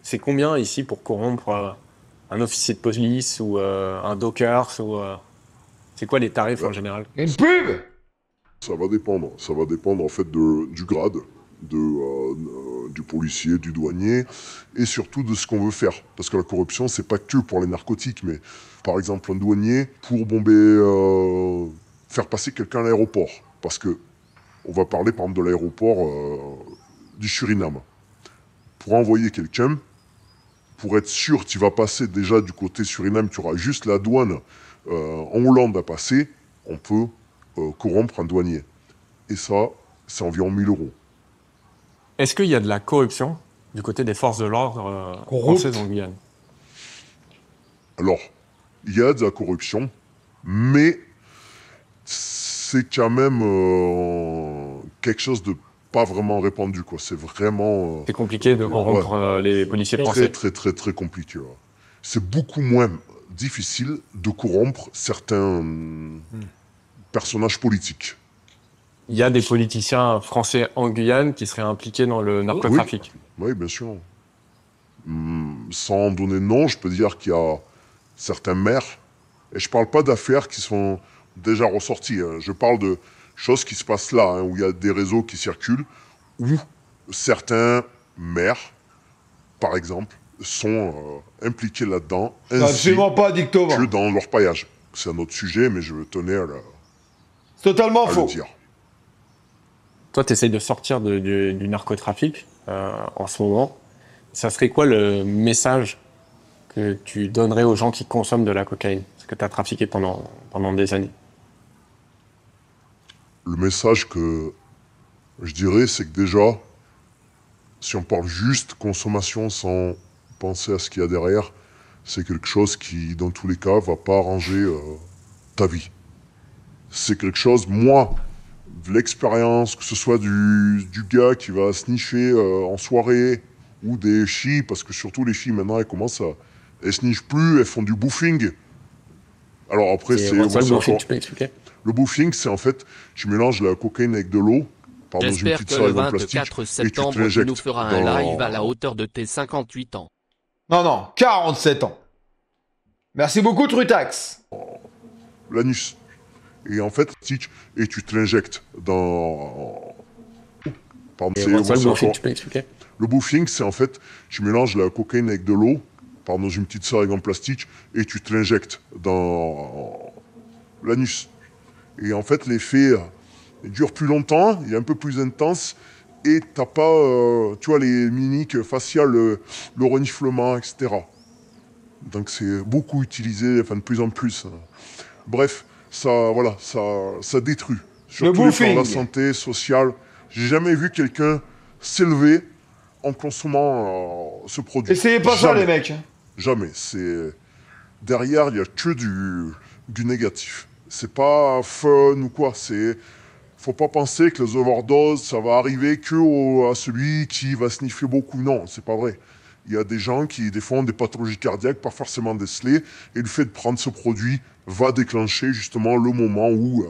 C'est combien ici pour corrompre un officier de police ou un docker c'est quoi les tarifs en général? Une pub. Ça va dépendre. Ça va dépendre en fait du grade du policier, du douanier, et surtout de ce qu'on veut faire. Parce que la corruption, c'est pas que pour les narcotiques, mais par exemple un douanier pour bomber, faire passer quelqu'un à l'aéroport. Parce que on va parler par exemple de l'aéroport du Suriname. Pour envoyer quelqu'un, pour être sûr que tu vas passer déjà du côté Suriname, tu auras juste la douane en Hollande à passer, on peut corrompre un douanier. Et ça, c'est environ 1 000 euros. Est-ce qu'il y a de la corruption du côté des forces de l'ordre françaises en Guyane? Alors, il y a de la corruption, mais c'est quand même quelque chose de pas vraiment répandu, quoi. C'est vraiment... c'est compliqué de corrompre les policiers français. Très compliqué. Ouais. C'est beaucoup moins difficile de corrompre certains personnages politiques. Il y a des politiciens français en Guyane qui seraient impliqués dans le narcotrafic. Oui, bien sûr. Sans donner de nom, je peux dire qu'il y a certains maires, et je parle pas d'affaires qui sont déjà ressorties, hein. Je parle de choses qui se passent là, hein, où il y a des réseaux qui circulent, où certains maires, par exemple, sont impliqués là-dedans, ainsi que dans leur paillage. C'est un autre sujet, mais je tenais à totalement faux. le dire. Toi, tu essayes de sortir du narcotrafic en ce moment. Ça serait quoi le message que tu donnerais aux gens qui consomment de la cocaïne? Parce que tu as trafiqué pendant des années. Le message que je dirais, c'est que déjà, si on parle juste consommation sans penser à ce qu'il y a derrière, c'est quelque chose qui, dans tous les cas, va pas arranger ta vie. C'est quelque chose, moi, de l'expérience, que ce soit du gars qui va sniffer en soirée, ou des filles, parce que surtout les filles, maintenant, elles sniffent plus, elles font du boofing. Alors après, c'est le boofing, tu peux expliquer? Le boofing, c'est en fait, tu mélanges la cocaïne avec de l'eau, dans une J'espère petite que salle le en plastique, 24 et tu te septembre, tu l'injectes nous feras un live à la hauteur de tes 58 ans. Non, 47 ans. Merci beaucoup, Trutax. L'anus. Et en fait, et tu te l'injectes dans... Pardon, le boofing, tu peux expliquer? Le boofing, c'est en fait, tu mélanges la cocaïne avec de l'eau, dans une petite seringue en plastique, et tu te l'injectes dans l'anus. Et en fait, l'effet dure plus longtemps, il est un peu plus intense, et t'as pas, tu vois, les mimiques faciales, le reniflement, etc. Donc c'est beaucoup utilisé, enfin de plus en plus. Bref, ça détruit. Surtout les plans de la santé sociale. J'ai jamais vu quelqu'un s'élever en consommant ce produit. Essayez pas ça, les mecs. Jamais. Derrière, il y a que du négatif. C'est pas fun ou quoi. Faut pas penser que les overdoses, ça va arriver que à celui qui va sniffer beaucoup. Non, c'est pas vrai. Il y a des gens qui, des fois, ont des pathologies cardiaques, pas forcément décelées, et le fait de prendre ce produit va déclencher justement le moment où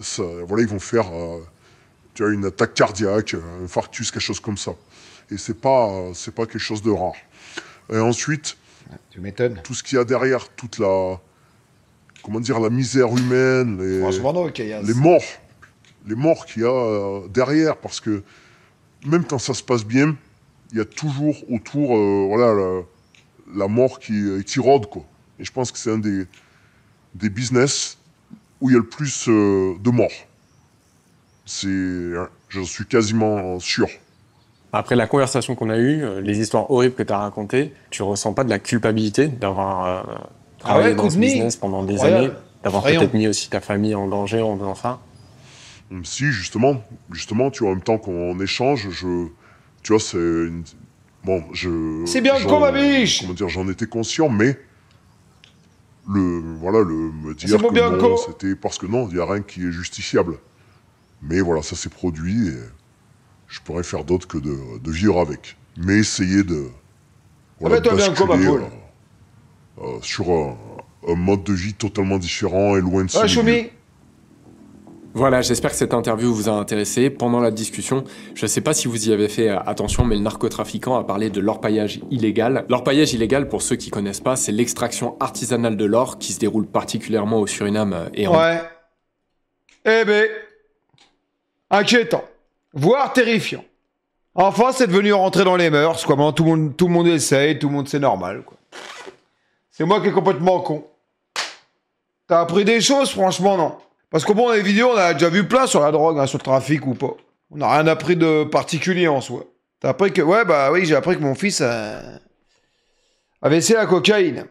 ils vont faire une attaque cardiaque, un infarctus, quelque chose comme ça. Et c'est pas quelque chose de rare. Et ensuite, tu m'étonnes. Tout ce qu'il y a derrière, toute la misère humaine, les morts les morts qu'il y a derrière, parce que même quand ça se passe bien, il y a toujours autour voilà, la mort qui rôde, quoi. Et je pense que c'est un des business où il y a le plus de morts. J'en suis quasiment sûr. Après la conversation qu'on a eue, les histoires horribles que tu as racontées, tu ressens pas de la culpabilité d'avoir travaillé dans ce business pendant des années, d'avoir peut-être mis aussi ta famille en danger en faisant ça? Si, justement, tu vois, en même temps qu'on échange, tu vois, c'est bien con, ma biche. Comment dire, j'en étais conscient, mais me dire que non, c'était parce que non, il n'y a rien qui est justifiable. Mais voilà, ça s'est produit et je pourrais faire d'autre que de vivre avec. Mais essayer de basculer sur un mode de vie totalement différent et loin de ce milieu. Voilà, j'espère que cette interview vous a intéressé. Pendant la discussion, je ne sais pas si vous y avez fait attention, mais le narcotrafiquant a parlé de l'orpaillage illégal. L'orpaillage illégal, pour ceux qui connaissent pas, c'est l'extraction artisanale de l'or qui se déroule particulièrement au Suriname et en... Ouais. Eh ben, inquiétant, voire terrifiant. Enfin, c'est devenu rentrer dans les mœurs, quoi. Maintenant, tout le monde essaye, tout le monde c'est normal, quoi. C'est moi qui est complètement con. T'as appris des choses, franchement, non. Parce qu'au bon, les vidéos, on a déjà vu plein sur la drogue, hein, sur le trafic ou pas. On n'a rien appris de particulier en soi. T'as appris que... Ouais, bah oui, j'ai appris que mon fils avait essayé la cocaïne.